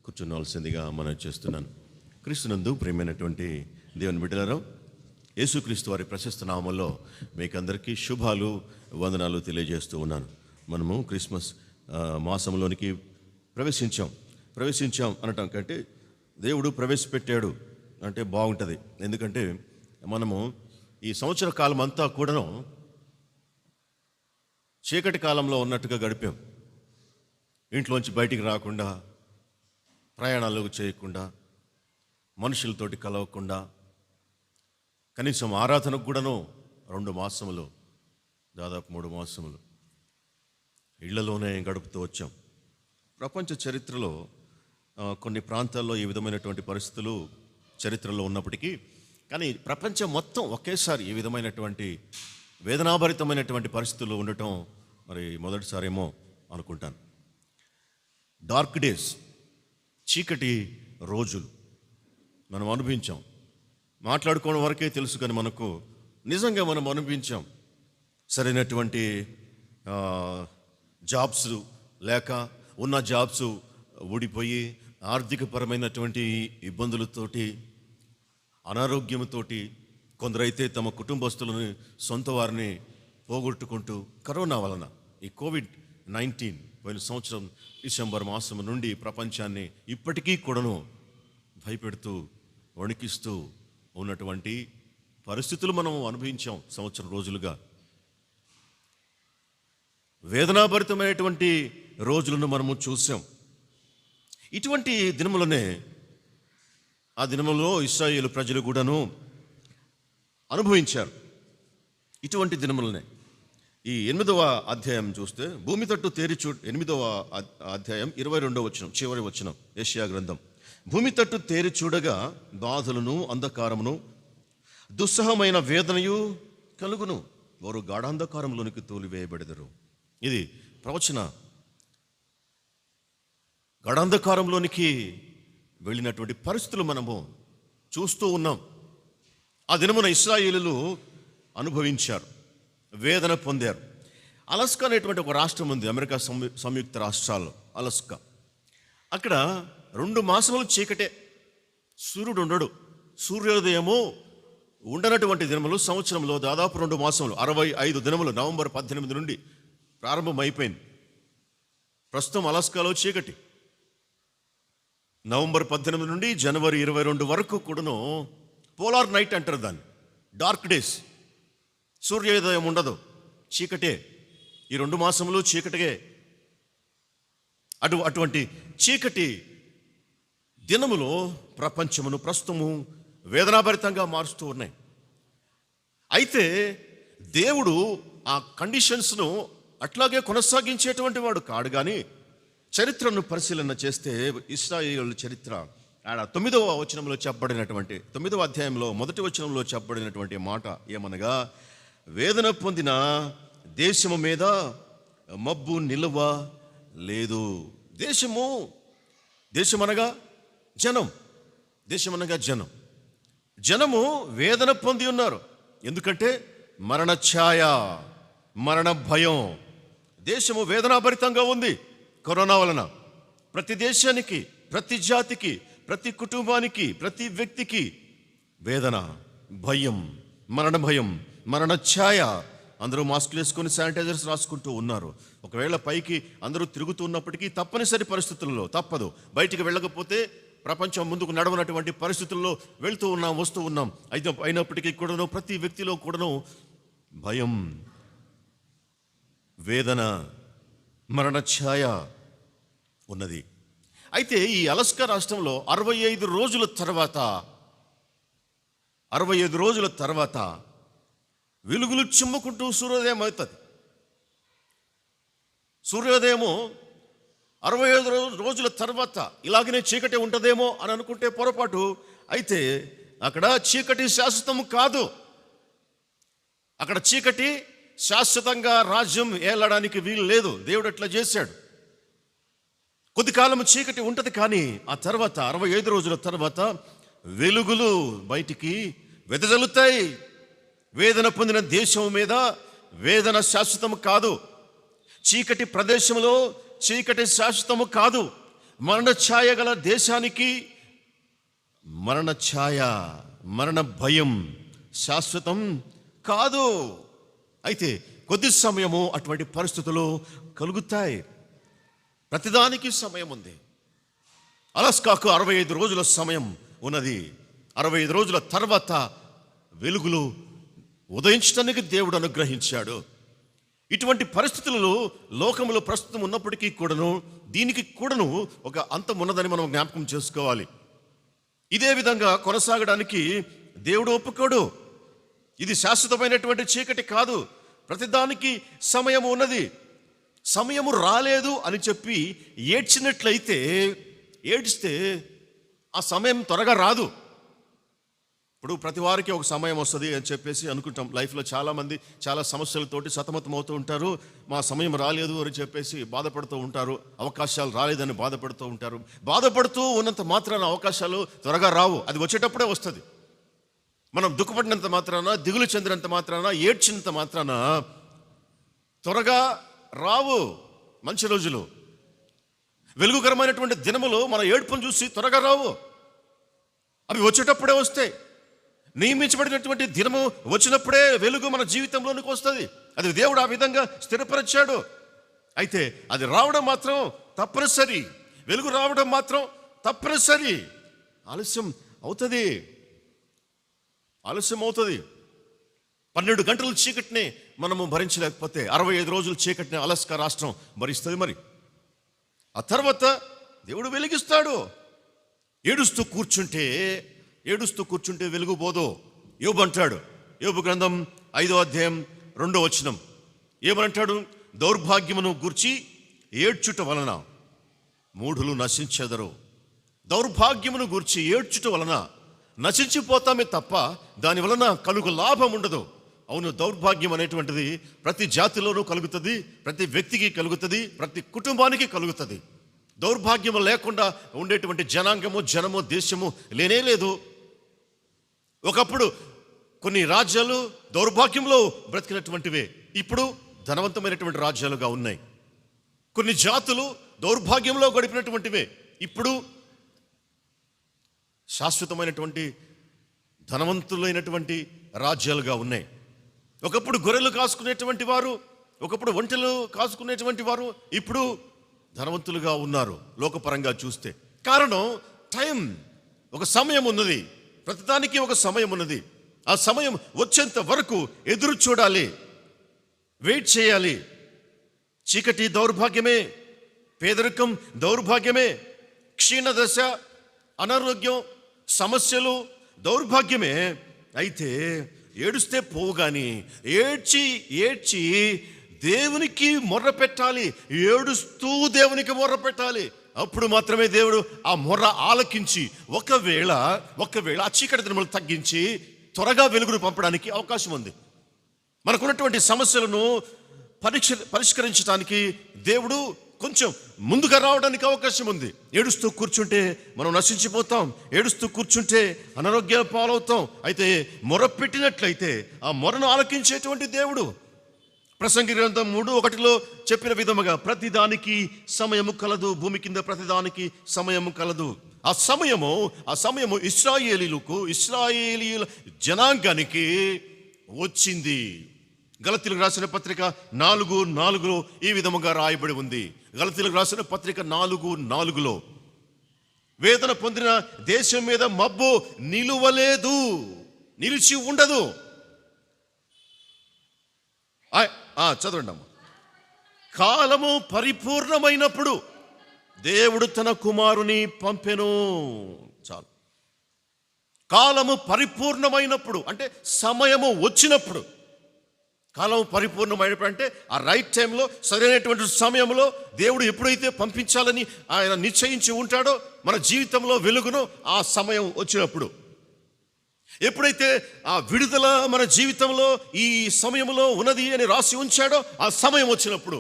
కూర్చున్నవలసిందిగా మనం చేస్తున్నాను. క్రీస్తునందు ప్రియమైనటువంటి దేవుని బిడ్డలారా, యేసుక్రీస్తు వారి ప్రశస్త నామంలో మీకందరికీ శుభాలు, వందనాలు తెలియజేస్తూ ఉన్నాను. మనము క్రిస్మస్ మాసంలోనికి ప్రవేశించాం అనటం కంటే దేవుడు ప్రవేశపెట్టాడు అంటే బాగుంటుంది. ఎందుకంటే మనము ఈ సంవత్సర కాలం అంతా కూడాను చీకటి కాలంలో ఉన్నట్టుగా గడిపాం. ఇంట్లోంచి బయటికి రాకుండా, ప్రయాణాలు చేయకుండా, మనుషులతోటి కలవకుండా, కనీసం ఆరాధనకు కూడాను 2 మాసములు, దాదాపు 3 మాసములు ఇళ్లలోనే గడుపుతూ వచ్చాం. ప్రపంచ చరిత్రలో కొన్ని ప్రాంతాల్లో ఈ విధమైనటువంటి పరిస్థితులు చరిత్రలో ఉన్నప్పటికీ, కానీ ప్రపంచం మొత్తం ఒకేసారి ఈ విధమైనటువంటి వేదనాభరితమైనటువంటి పరిస్థితులు ఉండటం మరి మొదటిసారేమో అనుకుంటాను. డార్క్ డేస్, చీకటి రోజులు మనం అనుభవించాం. మాట్లాడుకోవడం వరకే తెలుసు, కానీ మనకు నిజంగా మనం అనుభవించాం. సరైనటువంటి జాబ్స్ లేక, ఉన్న జాబ్స్ ఊడిపోయి, ఆర్థికపరమైనటువంటి ఇబ్బందులతోటి, అనారోగ్యంతోటి, కొందరైతే తమ కుటుంబస్తులను, సొంత వారిని పోగొట్టుకుంటూ, కరోనా వలన ఈ COVID-19 పోయిన సంవత్సరం డిసెంబర్ మాసం నుండి ప్రపంచాన్ని ఇప్పటికీ కూడాను భయపెడుతూ, వణికిస్తూ ఉన్నటువంటి పరిస్థితులు మనం అనుభవించాం. సంవత్సరం రోజులుగా వేదనాభరితమైనటువంటి రోజులను మనము చూసాం. ఇటువంటి దినములనే ఆ దినములో ఇశ్రాయేలు ప్రజలు కూడాను అనుభవించారు. ఇటువంటి దినములనే ఈ 8వ అధ్యాయం చూస్తే, భూమి తట్టు తేరి 8వ అధ్యాయం 22వ వచనం, చివరి వచనం, యెషయా గ్రంథం. భూమి తట్టు తేరి చూడగా బాధలను, అంధకారమును, దుస్సహమైన వేదనయు కలుగును, వారు గాఢాంధకారంలోనికి తోలివేయబడెదరు. ఇది ప్రవచన. గాఢాంధకారంలోనికి వెళ్ళినటువంటి పరిస్థితులు మనము చూస్తూ ఉన్నాం. ఆ దినమున ఇశ్రాయేలులు అనుభవించారు, వేదన పొందారు. అలస్కా అనేటువంటి ఒక రాష్ట్రం ఉంది, అమెరికా సంయుక్త రాష్ట్రాల్లో అలస్కా. అక్కడ 2 మాసములు చీకటే, సూర్యుడు ఉండడు. సూర్యోదయము ఉండనటువంటి దినములు సంవత్సరంలో దాదాపు 2 మాసములు, 65 దినములు. నవంబర్ 18 నుండి ప్రారంభమైపోయింది. ప్రస్తుతం అలస్కాలో చీకటి. నవంబర్ 18 నుండి జనవరి 22 వరకు కూడాను పోలార్ నైట్ అంటారు దాన్ని, డార్క్ డేస్. సూర్యోదయం ఉండదు, చీకటే. ఈ 2 మాసములు చీకటిగే. అటువంటి చీకటి దినములో ప్రపంచమును ప్రస్తుతము వేదనాభరితంగా మారుస్తూ ఉన్నాయి. అయితే దేవుడు ఆ కండిషన్స్ను అట్లాగే కొనసాగించేటువంటి వాడు కాడు. కానీ చరిత్రను పరిశీలన చేస్తే, ఇశ్రాయేలు చరిత్ర 9వ వచనంలో చెప్పబడినటువంటి, 9వ అధ్యాయంలో 1వ వచనంలో చెప్పబడినటువంటి మాట ఏమనగా, వేదన పొందిన దేశము మీద మబ్బు నిలువ లేదు. దేశమనగా జనం. జనము వేదన పొంది ఉన్నారు. ఎందుకంటే మరణ ఛాయ, మరణ భయం. దేశము వేదనాభరితంగా ఉంది కరోనా వలన. ప్రతి దేశానికి, ప్రతి జాతికి, ప్రతి కుటుంబానికి, ప్రతి వ్యక్తికి వేదన, భయం, మరణ భయం, మరణ ఛాయ. అందరూ మాస్కులు వేసుకొని శానిటైజర్స్ రాసుకుంటూ ఉన్నారు. ఒకవేళ పైకి అందరూ తిరుగుతున్నప్పటికీ తప్పనిసరి పరిస్థితుల్లో, తప్పదు, బయటికి వెళ్ళకపోతే ప్రపంచం ముందుకు నడవనటువంటి పరిస్థితుల్లో వస్తూ ఉన్నాం. అయినప్పటికీ కూడాను ప్రతి వ్యక్తిలో కూడాను భయం, వేదన, మరణ ఛాయ ఉన్నది. అయితే ఈ అలస్కా రాష్ట్రంలో 65 రోజుల తర్వాత వెలుగులు చిమ్ముకుంటూ సూర్యోదయం అవుతుంది. సూర్యోదయము 65 రోజుల తర్వాత ఇలాగనే చీకటి ఉంటుందేమో అని అనుకుంటే పొరపాటు. అయితే అక్కడ చీకటి శాశ్వతం కాదు. అక్కడ చీకటి శాశ్వతంగా రాజ్యం ఏలడానికి వీలు లేదు. దేవుడు అట్లా చేశాడు. కొద్ది కాలం చీకటి ఉంటుంది, కానీ ఆ తర్వాత 65 రోజుల తర్వాత వెలుగులు బయటికి వెదజల్లుతాయి. వేదన పొందిన దేశం మీద వేదన శాశ్వతము కాదు. చీకటి ప్రదేశంలో చీకటి శాశ్వతము కాదు. మరణ ఛాయ గల దేశానికి మరణ ఛాయ, మరణ భయం శాశ్వతం కాదు. అయితే కొద్ది సమయము అటువంటి పరిస్థితులు కలుగుతాయి. ప్రతిదానికి సమయం ఉంది. అలస్కాకు 65 రోజుల సమయం ఉన్నది. 65 రోజుల తర్వాత వెలుగులు ఉదయించడానికి దేవుడు అనుగ్రహించాడు. ఇటువంటి పరిస్థితులలో లోకములో ప్రస్తుతం ఉన్నప్పటికీ కూడాను దీనికి కూడాను ఒక అంతం ఉన్నదని మనం జ్ఞాపకం చేసుకోవాలి. ఇదే విధంగా కొనసాగడానికి దేవుడు ఒప్పుకోడు. ఇది శాశ్వతమైనటువంటి చీకటి కాదు. ప్రతిదానికి సమయము ఉన్నది. సమయము రాలేదు అని చెప్పి ఏడిస్తే ఆ సమయం త్వరగా రాదు. ఇప్పుడు ప్రతి వారికి ఒక సమయం వస్తుంది అని చెప్పేసి అనుకుంటాం. లైఫ్లో చాలామంది చాలా సమస్యలతోటి సతమతం అవుతూ ఉంటారు. మా సమయం రాలేదు అని చెప్పేసి బాధపడుతూ ఉంటారు. అవకాశాలు రాలేదని బాధపడుతూ ఉంటారు. బాధపడుతూ ఉన్నంత మాత్రాన అవకాశాలు త్వరగా రావు. అది వచ్చేటప్పుడే వస్తుంది. మనం దుఃఖపడినంత మాత్రాన, దిగులు చెందినంత మాత్రాన, ఏడ్చినంత మాత్రాన త్వరగా రావు మంచి రోజులు. వెలుగుకరమైనటువంటి దినములు మన ఏడుపును చూసి త్వరగా రావు. అవి వచ్చేటప్పుడే వస్తాయి. నియమించబడినటువంటి దినము వచ్చినప్పుడే వెలుగు మన జీవితంలోనికి వస్తుంది. అది దేవుడు ఆ విధంగా స్థిరపరిచాడు. అయితే అది రావడం మాత్రం తప్పనిసరి. వెలుగు రావడం మాత్రం తప్పనిసరి. ఆలస్యం అవుతుంది. 12 గంటల చీకటిని మనము భరించలేకపోతే 65 రోజుల చీకటిని అలస్కా రాష్ట్రం భరిస్తుంది. మరి ఆ తర్వాత దేవుడు వెలిగిస్తాడు. ఏడుస్తూ కూర్చుంటే వెలుగు పోదు. యోబు అంటాడు, యోబు గ్రంథం 5వ అధ్యాయం 2వ వచనం ఏమనంటాడు? దౌర్భాగ్యమును గూర్చి ఏడ్చుట వలన మూఢులు నశించెదరు. దౌర్భాగ్యమును గూర్చి ఏడ్చుట వలన నశించిపోతామే తప్ప దాని వలన కలుగు లాభం ఉండదు. అవును, దౌర్భాగ్యం అనేటువంటిది ప్రతి జాతిలోనూ కలుగుతుంది, ప్రతి వ్యక్తికి కలుగుతుంది, ప్రతి కుటుంబానికి కలుగుతుంది. దౌర్భాగ్యము లేకుండా ఉండేటువంటి జనము దేశము లేనే లేదు. ఒకప్పుడు కొన్ని రాజ్యాలు దౌర్భాగ్యంలో బ్రతికినటువంటివే ఇప్పుడు ధనవంతమైనటువంటి రాజ్యాలుగా ఉన్నాయి. కొన్ని జాతులు దౌర్భాగ్యంలో గడిపినటువంటివే ఇప్పుడు శాశ్వతమైనటువంటి ధనవంతులైనటువంటి రాజ్యాలుగా ఉన్నాయి. ఒకప్పుడు గొర్రెలు కాసుకునేటువంటి వారు, ఒకప్పుడు ఒంటెలు కాసుకునేటువంటి వారు ఇప్పుడు ధనవంతులుగా ఉన్నారు లోకపరంగా చూస్తే. కారణం టైం. ఒక సమయం ఉన్నది. ప్రతిదానికి ఒక సమయం ఉన్నది. ఆ సమయం వచ్చేంత వరకు ఎదురు చూడాలి, వెయిట్ చేయాలి. చీకటి దౌర్భాగ్యమే, పేదరికం దౌర్భాగ్యమే, క్షీణదశ, అనారోగ్యం, సమస్యలు దౌర్భాగ్యమే. అయితే ఏడుస్తే పోవు కానీ ఏడ్చి దేవునికి మొర్ర పెట్టాలి. ఏడుస్తూ దేవునికి మొర్ర పెట్టాలి. అప్పుడు మాత్రమే దేవుడు ఆ మొర్ర ఆలకించి ఒకవేళ ఆ చీకటి దినములు తగ్గించి త్వరగా వెలుగును పంపడానికి అవకాశం ఉంది. మనకున్నటువంటి సమస్యలను పరిష్కరించడానికి దేవుడు కొంచెం ముందుగా రావడానికి అవకాశం ఉంది. ఏడుస్తూ కూర్చుంటే మనం నశించిపోతాం. ఏడుస్తూ కూర్చుంటే అనారోగ్యాల పాలవుతాం. అయితే మొర పెట్టినట్లయితే ఆ మొరను ఆలకించేటువంటి దేవుడు ప్రసంగి గ్రంథం 3:1 చెప్పిన విధముగా ప్రతిదానికి సమయము కలదు, భూమి కింద ప్రతిదానికి సమయము కలదు. ఆ సమయము ఇశ్రాయేలీయుల జనాంగానికి వచ్చింది. గలతీయులకు రాసిన పత్రిక 4:4 ఈ విధముగా రాయబడి ఉంది. గలతీయులకు రాసిన పత్రిక 4:4 వేదన పొందిన దేశం మీద మబ్బు నిలువలేదు, నిలిచి ఉండదు. చదవండి అమ్మ. కాలము పరిపూర్ణమైనప్పుడు దేవుడు తన కుమారుని పంపెను. చాలు. కాలము పరిపూర్ణమైనప్పుడు అంటే సమయము వచ్చినప్పుడు. కాలం పరిపూర్ణమైనప్పుడు అంటే ఆ రైట్ టైంలో, సరైనటువంటి సమయంలో దేవుడు ఎప్పుడైతే పంపించాలని ఆయన నిశ్చయించి ఉంటాడో మన జీవితంలో వెలుగును ఆ సమయం వచ్చినప్పుడు. ఎప్పుడైతే ఆ విడుదల మన జీవితంలో ఈ సమయంలో ఉన్నది అని రాసి ఉంచాడో ఆ సమయం వచ్చినప్పుడు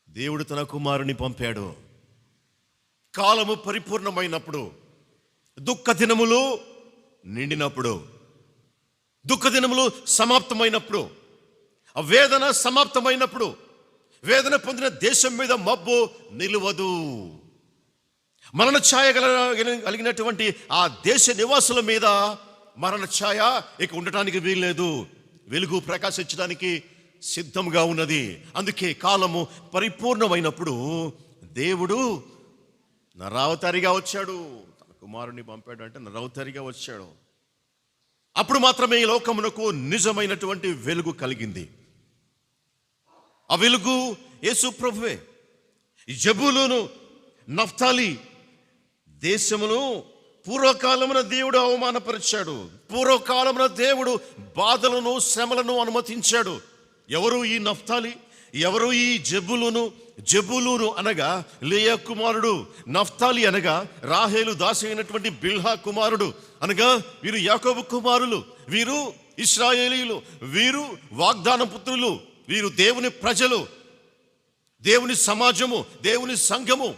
దేవుడు తన కుమారుని పంపాడు. కాలము పరిపూర్ణమైనప్పుడు, దుఃఖ దినములు నిండినప్పుడు, దుఃఖ దినములు సమాప్తమైనప్పుడు, ఆ వేదన సమాప్తమైనప్పుడు, వేదన పొందిన దేశం మీద మబ్బు నిలువదు. మరణ ఛాయ కలిగినటువంటి ఆ దేశ నివాసుల మీద మరణ ఛాయ ఇక ఉండటానికి వీల్లేదు. వెలుగు ప్రకాశించడానికి సిద్ధంగా ఉన్నది. అందుకే కాలము పరిపూర్ణమైనప్పుడు దేవుడు నరావతారిగా వచ్చాడు. తన కుమారుని పంపాడు అంటే నరావతారిగా వచ్చాడు. అప్పుడు మాత్రమే ఈ లోకమునకు నిజమైనటువంటి వెలుగు కలిగింది. ఆ వెలుగు యేసు ప్రభువే. జబూలూను, నఫ్తాలి దేశమును పూర్వకాలమున దేవుడు అవమానపరిచాడు. పూర్వకాలమున దేవుడు బాధలను, శ్రమలను అనుమతించాడు. ఎవరు ఈ నఫ్తాలి? ఎవరు ఈ జబూలూను? జబూలూను అనగా లేయా కుమారుడు, నఫ్తాలి అనగా రాహేలు దాసి అయినటువంటి బిల్హా కుమారుడు. అనగా వీరు యాకోబు కుమారులు, వీరు ఇశ్రాయేలీయులు, వీరు వాగ్దాన పుత్రులు, వీరు దేవుని ప్రజలు, దేవుని సమాజము, దేవుని సంఘము.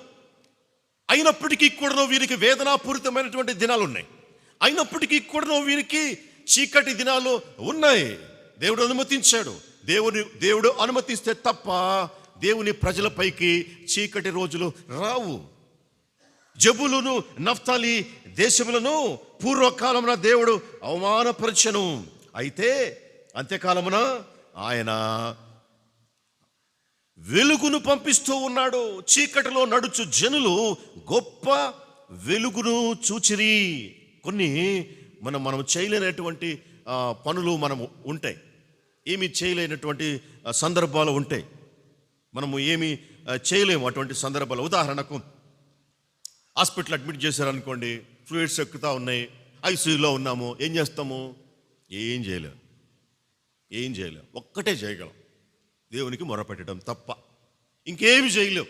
అయినప్పటికీ కూడాను వీరికి వేదనాపూరితమైనటువంటి దినాలు ఉన్నాయి. అయినప్పటికీ కూడాను వీరికి చీకటి దినాలు ఉన్నాయి. దేవుడు అనుమతించాడు. దేవుడు అనుమతిస్తే తప్ప దేవుని ప్రజలపైకి చీకటి రోజులు రావు. జబూలును, నఫ్తాలి దేశములను పూర్వకాలమున దేవుడు అవమానపరచెను. అయితే అంత్యకాలమున ఆయన వెలుగును పంపిస్తూ ఉన్నాడు. చీకటిలో నడుచు జనులు గొప్ప వెలుగును చూచిరి. కొన్ని మనం చేయలేనటువంటి పనులు మనము ఉంటాయి, ఏమి చేయలేనటువంటి సందర్భాలు ఉంటాయి. మనము ఏమి చేయలేము అటువంటి సందర్భాలు. ఉదాహరణకు హాస్పిటల్ అడ్మిట్ చేశారనుకోండి, ఫ్లూయిడ్స్ ఎక్కుతా ఉన్నాయి, ఐసీయూలో ఉన్నాము. ఏం చేస్తాము? ఏం చేయలేం. ఒక్కటే చేయగలం, దేవునికి మొరపెట్టడం తప్ప ఇంకేమి చేయలేం.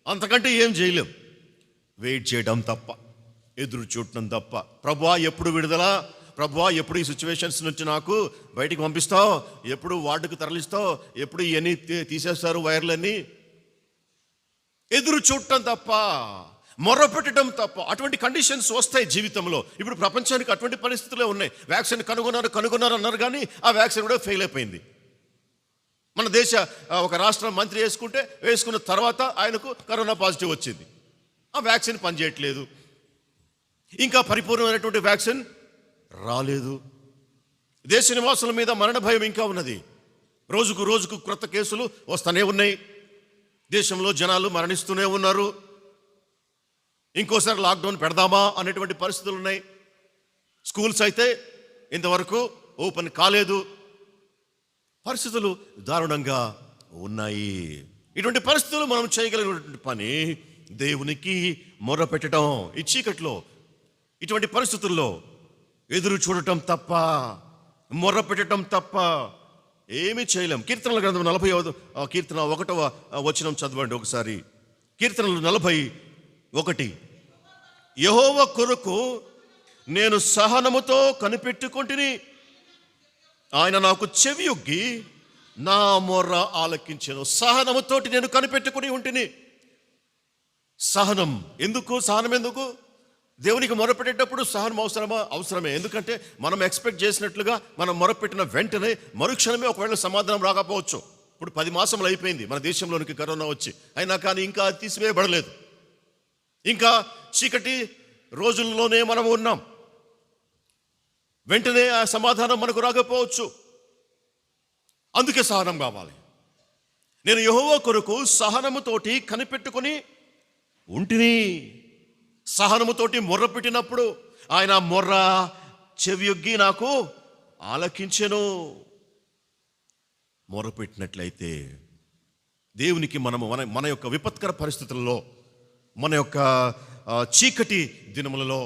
అంతకంటే ఏం చేయలేం. వెయిట్ చేయడం తప్ప, ఎదురు చూడటం తప్ప. ప్రభువా ఎప్పుడు విడుదల? ప్రభువా ఎప్పుడు ఈ సిచ్యువేషన్స్ నుంచి నాకు బయటికి పంపిస్తావు? ఎప్పుడు వార్డుకు తరలిస్తావు? ఎప్పుడు ఇవన్నీ తీసేస్తారు వైర్లన్నీ? ఎదురు చూడటం తప్ప, మొరపెట్టడం తప్ప. అటువంటి కండిషన్స్ వస్తాయి జీవితంలో. ఇప్పుడు ప్రపంచానికి అటువంటి పరిస్థితులే ఉన్నాయి. వ్యాక్సిన్ కనుగొన్నారు అన్నారు, కానీ ఆ వ్యాక్సిన్ కూడా ఫెయిల్ అయిపోయింది. మన దేశ ఒక రాష్ట్ర మంత్రి వేసుకున్న తర్వాత ఆయనకు కరోనా పాజిటివ్ వచ్చింది. ఆ వ్యాక్సిన్ పనిచేయట్లేదు. ఇంకా పరిపూర్ణమైనటువంటి వ్యాక్సిన్ రాలేదు. దేశ నివాసుల మీద మరణ భయం ఇంకా ఉన్నది. రోజుకు క్రొత్త కేసులు వస్తూనే ఉన్నాయి. దేశంలో జనాలు మరణిస్తూనే ఉన్నారు. ఇంకోసారి లాక్డౌన్ పెడదామా అనేటువంటి పరిస్థితులు ఉన్నాయి. స్కూల్స్ అయితే ఇంతవరకు ఓపెన్ కాలేదు. పరిస్థితులు దారుణంగా ఉన్నాయి. ఇటువంటి పరిస్థితులు మనం చేయగలిగినటువంటి పని దేవునికి మొరపెట్టడం. ఈ చీకట్లో ఇటువంటి పరిస్థితుల్లో ఎదురు చూడటం తప్ప, మొరపెట్టడం తప్ప ఏమీ చేయలేం. కీర్తనల గ్రంథం 40వ కీర్తన 1వ వచనం చదవండి ఒకసారి. కీర్తనలు 41. యెహోవా కొరకు నేను సహనముతో కనిపెట్టుకొంటిని, ఆయన నాకు చెవియొగ్గి నా మొర్ర ఆలకించెను. సహనముతోటి నేను కనిపెట్టుకుని ఉంటిని. సహనం ఎందుకు? దేవునికి మొరపెట్టేటప్పుడు సహనం అవసరమే. ఎందుకంటే మనం ఎక్స్పెక్ట్ చేసినట్లుగా మనం మొరపెట్టిన వెంటనే మరుక్షణమే ఒకవేళ సమాధానం రాకపోవచ్చు. ఇప్పుడు 10 మాసములు అయిపోయింది మన దేశంలోనికి కరోనా వచ్చి, అయినా కానీ ఇంకా తీసివేయబడలేదు. ఇంకా చీకటి రోజుల్లోనే మనం ఉన్నాం. వెంటనే ఆ సమాధానం మనకు రాకపోవచ్చు. అందుకే సహనం కావాలి. నేను యెహోవా కొరకు సహనముతోటి కనిపెట్టుకుని ఉంటిని. సహనముతోటి మొర్ర పెట్టినప్పుడు ఆయన మొర్ర చెవియొగ్గి నాకు ఆలకించెను. మొర్ర పెట్టినట్లయితే దేవునికి మన యొక్క విపత్కర పరిస్థితుల్లో, మన యొక్క చీకటి దినములలో,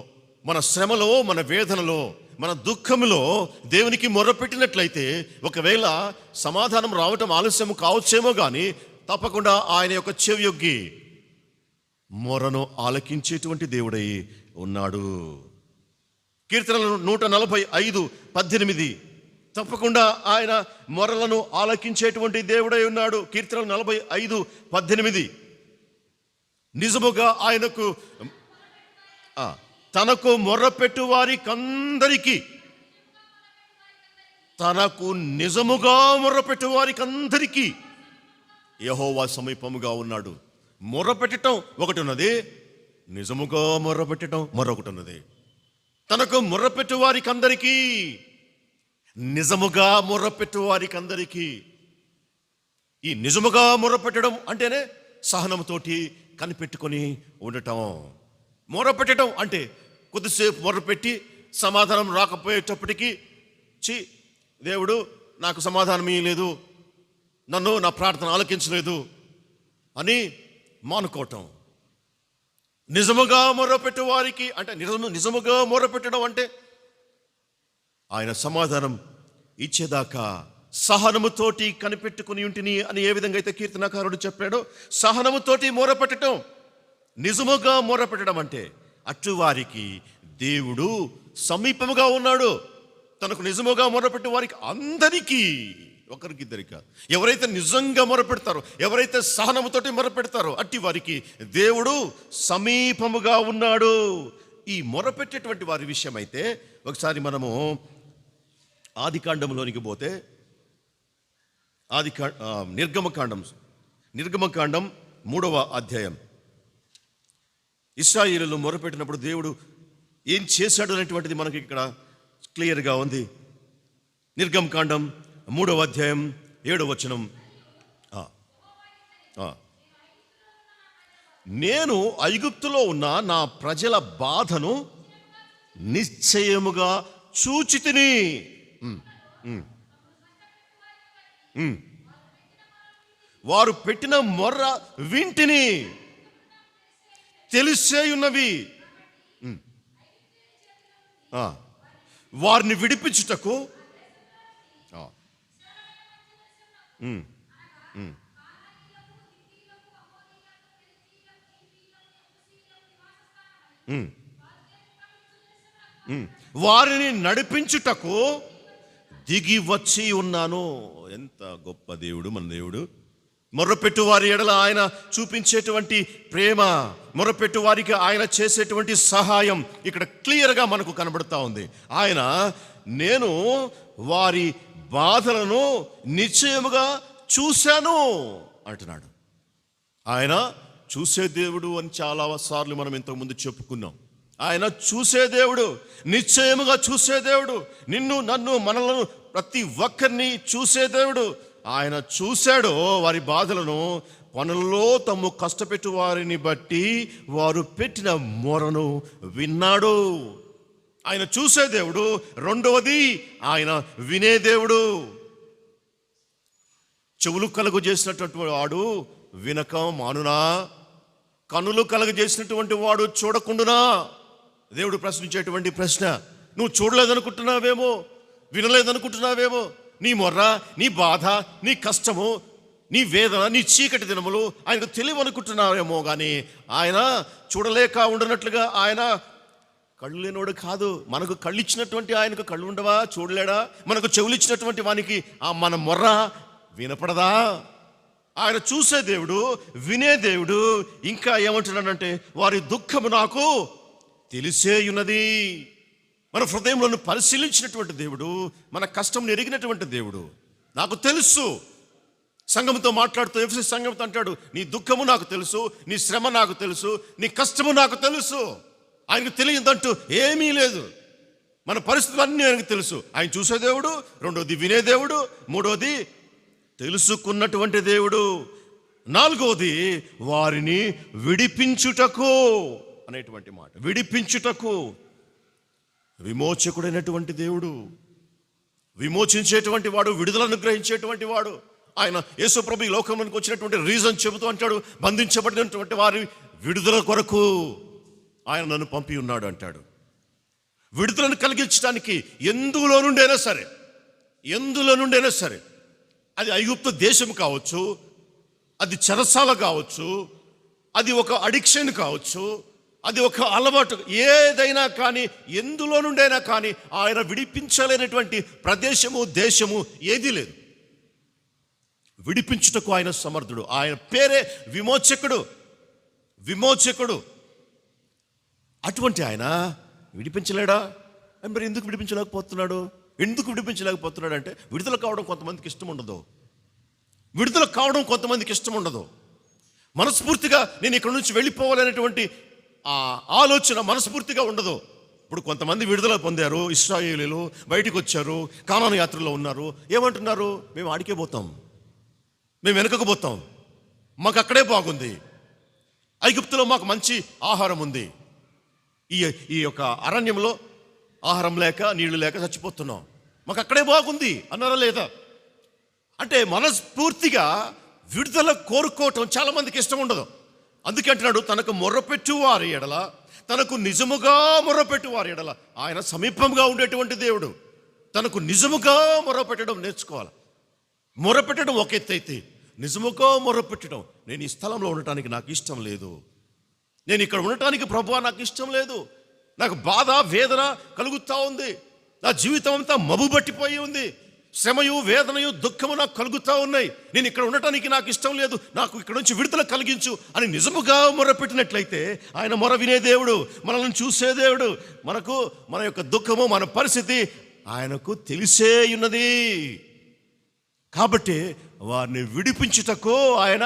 మన శ్రమలో, మన వేదనలో, మన దుఃఖములో దేవునికి మొర్రపెట్టినట్లయితే ఒకవేళ సమాధానం రావటం ఆలస్యం కావచ్చేమో కానీ తప్పకుండా ఆయన యొక్క చెవియొగ్గి మొరను ఆలకించేటువంటి దేవుడై ఉన్నాడు. కీర్తనలు 145:18. తప్పకుండా ఆయన మొరలను ఆలకించేటువంటి దేవుడై ఉన్నాడు. కీర్తనలు 45:18. నిజముగా ఆయనకు తనకు మొర్రపెట్టు వారికందరికీ, తనకు నిజముగా మొర్రపెట్టు వారికందరికీ యెహోవా సమీపముగా ఉన్నాడు. మొర్రపెట్టడం ఒకటి ఉన్నది, నిజముగా మొర్రపెట్టడం మరొకటి ఉన్నది. తనకు మొర్రపెట్టు వారికి అందరికీ, నిజముగా మొర్రపెట్టు వారికి అందరికీ. ఈ నిజముగా మొర్రపెట్టడం అంటేనే సహనంతోటి కనిపెట్టుకొని ఉండటం. మొర్రపెట్టడం అంటే కొద్దిసేపు మొర్రపెట్టి సమాధానం రాకపోయేటప్పటికీ దేవుడు నాకు సమాధానం ఇవ్వలేదు, నన్ను నా ప్రార్థన ఆలకించలేదు అని మానుకోవటం. నిజముగా మొర్రపెట్టు వారికి అంటే నిజముగా మొర్రపెట్టడం అంటే ఆయన సమాధానం ఇచ్చేదాకా సహనముతోటి కనిపెట్టుకుని ఉంటిని అని ఏ విధంగా అయితే కీర్తనకారుడు చెప్పాడో, సహనముతోటి మొర్రపెట్టడం, నిజముగా మొర్రపెట్టడం అంటే అట్టువారికి దేవుడు సమీపముగా ఉన్నాడు. తనకు నిజముగా మొర్రపెట్టే వారికి అందరికీ, ఒకరికిద్దరికా. ఎవరైతే నిజంగా మొరపెడతారో, ఎవరైతే సహనముతోటి మొరపెడతారో అట్టి వారికి దేవుడు సమీపముగా ఉన్నాడు. ఈ మొరపెట్టేటువంటి వారి విషయం అయితే ఒకసారి మనము ఆదికాండంలోనికి పోతే, నిర్గమకాండం 3వ అధ్యాయం. ఇశ్రాయేలును మొరపెట్టినప్పుడు దేవుడు ఏం చేశాడు అనేటువంటిది మనకి ఇక్కడ క్లియర్గా ఉంది. నిర్గమకాండం 3వ అధ్యాయం 7వ వచనం. నేను ఐగుప్తులో ఉన్న నా ప్రజల బాధను నిశ్చయముగా చూచితిని. వారు పెట్టిన మొర్ర వింటిని, తెలిసేయున్నవి. వారిని విడిపించుటకు వారిని నడిపించుటకు దిగి వచ్చి ఉన్నాను. ఎంత గొప్ప దేవుడు మన దేవుడు! మొర్రపెట్టు వారి ఎడల ఆయన చూపించేటువంటి ప్రేమ, మొర్రపెట్టు వారికి ఆయన చేసేటువంటి సహాయం ఇక్కడ క్లియర్గా మనకు కనబడుతూ ఉంది. ఆయన నేను వారి బాధలను నిశ్చయముగా చూశాను అంటున్నాడు. ఆయన చూసే దేవుడు అని చాలా సార్లు మనం ఇంతకుముందు చెప్పుకున్నాం. ఆయన చూసే దేవుడు, నిశ్చయముగా చూసే దేవుడు, నిన్ను నన్ను మనలను ప్రతి ఒక్కరిని చూసే దేవుడు. ఆయన చూశాడు వారి బాధలను, పనుల్లో తమ్ము కష్టపెట్టు వారిని బట్టి వారు పెట్టిన మొరను విన్నాడు. ఆయన చూసే దేవుడు. రెండవది, ఆయన వినే దేవుడు. చెవులు కలుగు చేసినటువంటి వాడు వినక మానునా? కనులు కలుగు చేసినటువంటి వాడు చూడకుండునా? దేవుడు ప్రశ్నించేటువంటి ప్రశ్న. నువ్వు చూడలేదనుకుంటున్నావేమో, వినలేదనుకుంటున్నావేమో. నీ మొర్ర, నీ బాధ, నీ కష్టము, నీ వేదన, నీ చీకటి దినములు ఆయనకు తెలియవనుకుంటున్నావేమో. కానీ ఆయన చూడలేక ఉండనట్లుగా ఆయన కళ్ళు లేనివాడు కాదు. మనకు కళ్ళు ఇచ్చినటువంటి ఆయనకు కళ్ళు ఉండవా? చూడలేడా? మనకు చెవులు ఇచ్చినటువంటి వానికి మన మొర్ర వినపడదా? ఆయన చూసే దేవుడు, వినే దేవుడు. ఇంకా ఏమంటున్నాడంటే వారి దుఃఖము నాకు తెలిసేయున్నది. మన హృదయంలో పరిశీలించినటువంటి దేవుడు, మన కష్టం ఎరిగినటువంటి దేవుడు. నాకు తెలుసు. సంఘంతో మాట్లాడుతూ ఎఫెసీ సంఘంతో అంటాడు, నీ దుఃఖము నాకు తెలుసు, నీ శ్రమ నాకు తెలుసు, నీ కష్టము నాకు తెలుసు. ఆయనకు తెలియదంటూ ఏమీ లేదు. మన పరిస్థితులన్నీ ఆయనకు తెలుసు. ఆయన చూసే దేవుడు, రెండోది వినే దేవుడు, మూడోది తెలుసుకున్నటువంటి దేవుడు, నాలుగోది వారిని విడిపించుటకు అనేటువంటి మాట. విడిపించుటకు విమోచకుడైనటువంటి దేవుడు, విమోచించేటువంటి వాడు, విడుదల అనుగ్రహించేటువంటి వాడు. ఆయన యేసుప్రభు ఈ లోకంలోకి వచ్చినటువంటి రీజన్ చెబుతూ అంటాడు, బంధించబడినటువంటి వారి విడుదల కొరకు ఆయన నన్ను పంపి ఉన్నాడు అంటాడు. విడుదలను కలిగించడానికి ఎందులో నుండైనా సరే, అది ఐగుప్తు దేశం కావచ్చు, అది చెరసాల కావచ్చు, అది ఒక అడిక్షన్ కావచ్చు, అది ఒక అలవాటు, ఏదైనా కానీ, ఎందులో నుండైనా కానీ ఆయన విడిపించలేనటువంటి ప్రదేశము, దేశము ఏదీ లేదు. విడిపించుటకు ఆయన సమర్థుడు. ఆయన పేరే విమోచకుడు. అటువంటి ఆయన విడిపించలేడా? మరి ఎందుకు విడిపించలేకపోతున్నాడు? ఎందుకు విడిపించలేకపోతున్నాడు అంటే, విడుదల కావడం కొంతమందికి ఇష్టం ఉండదు. విడుదల కావడం కొంతమందికి ఇష్టం ఉండదు. మనస్ఫూర్తిగా నేను ఇక్కడ నుంచి వెళ్ళిపోవాలనేటువంటి ఆ ఆలోచన మనస్ఫూర్తిగా ఉండదు. ఇప్పుడు కొంతమంది విడుదల పొందారు, ఇశ్రాయేలీలు బయటికి వచ్చారు, కానాను యాత్రలో ఉన్నారు. ఏమంటున్నారు? మేము ఆడికే పోతాం, మేము వెనుకకు పోతాం, మాకు అక్కడే బాగుంది, ఐగుప్తులో మాకు మంచి ఆహారం ఉంది, ఈ యొక్క అరణ్యంలో ఆహారం లేక నీళ్లు లేక చచ్చిపోతున్నాం, మాకు అక్కడే బాగుంది అన్నారా లేదా? అంటే మనస్ఫూర్తిగా విడుదల కోరుకోవటం చాలా మందికి ఇష్టం ఉండదు. అందుకే అంటున్నాడు, తనకు మొర్రపెట్టు వారి ఎడల, తనకు నిజముగా మొర్రపెట్టు వారి ఎడల. ఆయన సమీపంగా ఉండేటువంటి దేవుడు. తనకు నిజముగా మొర్రపెట్టడం నేర్చుకోవాలి. మొర్రపెట్టడం ఒక ఎత్తు అయితే, నిజముగా మొర్రపెట్టడం, నేను ఈ స్థలంలో ఉండటానికి నాకు ఇష్టం లేదు, నేను ఇక్కడ ఉండటానికి ప్రభువా నాకు ఇష్టం లేదు, నాకు బాధ వేదన కలుగుతూ ఉంది, నా జీవితం అంతా మబ్బు పట్టిపోయి ఉంది, శ్రమయు వేదనయు దుఃఖము నాకు కలుగుతూ ఉన్నాయి, నేను ఇక్కడ ఉండటానికి నాకు ఇష్టం లేదు, నాకు ఇక్కడ నుంచి విడుదల కలిగించు అని నిజముగా మొర్రపెట్టినట్లయితే ఆయన మొర వినే దేవుడు, మనల్ని చూసే దేవుడు. మనకు మన యొక్క దుఃఖము, మన పరిస్థితి ఆయనకు తెలిసే ఉన్నది. కాబట్టి వారిని విడిపించుటకు ఆయన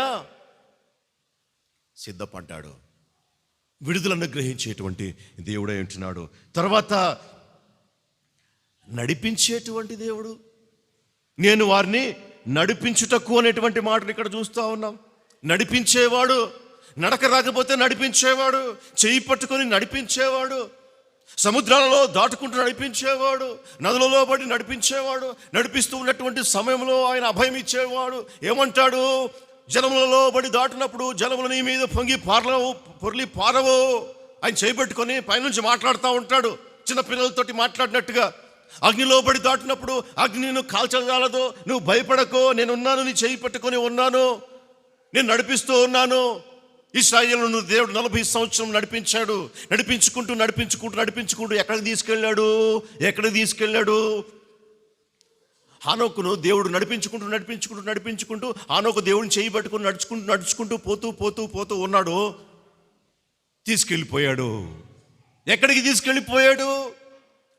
సిద్ధపడ్డాడు. విడుదలను గ్రహించేటువంటి దేవుడే అంటున్నాడు. తర్వాత నడిపించేటువంటి దేవుడు. నేను వారిని నడిపించుటకు అనేటువంటి మాటలు ఇక్కడ చూస్తూ ఉన్నాం. నడిపించేవాడు, నడక రాకపోతే నడిపించేవాడు, చేయి పట్టుకొని నడిపించేవాడు, సముద్రాలలో దాటుకుంటూ నడిపించేవాడు, నదులలో పడి నడిపించేవాడు, నడిపిస్తూ ఉన్నటువంటి సమయంలో ఆయన అభయం ఇచ్చేవాడు. ఏమంటాడు? జలములలో పడి దాటినప్పుడు జలములు నీ మీద పొర్లి పారవు. ఆయన చేయిపెట్టుకొని పైనుంచి మాట్లాడుతూ ఉంటాడు, చిన్నపిల్లలతోటి మాట్లాడినట్టుగా. అగ్నిలో పడి దాటినప్పుడు అగ్ని నిన్ను కాల్చగలదు, నువ్వు భయపడకు, నేనున్నాను, నీ చేయి పట్టుకొని ఉన్నాను, నేను నడిపిస్తూ ఉన్నాను. ఇశ్రాయేలును దేవుడు 40 సంవత్సరం నడిపించాడు. నడిపించుకుంటూ ఎక్కడికి తీసుకెళ్ళాడు? హానోకును దేవుడు నడిపించుకుంటూ హానోకు దేవుడిని చేయి పట్టుకుని నడుచుకుంటూ పోతూ ఉన్నాడు. తీసుకెళ్ళిపోయాడు. ఎక్కడికి తీసుకెళ్ళిపోయాడు?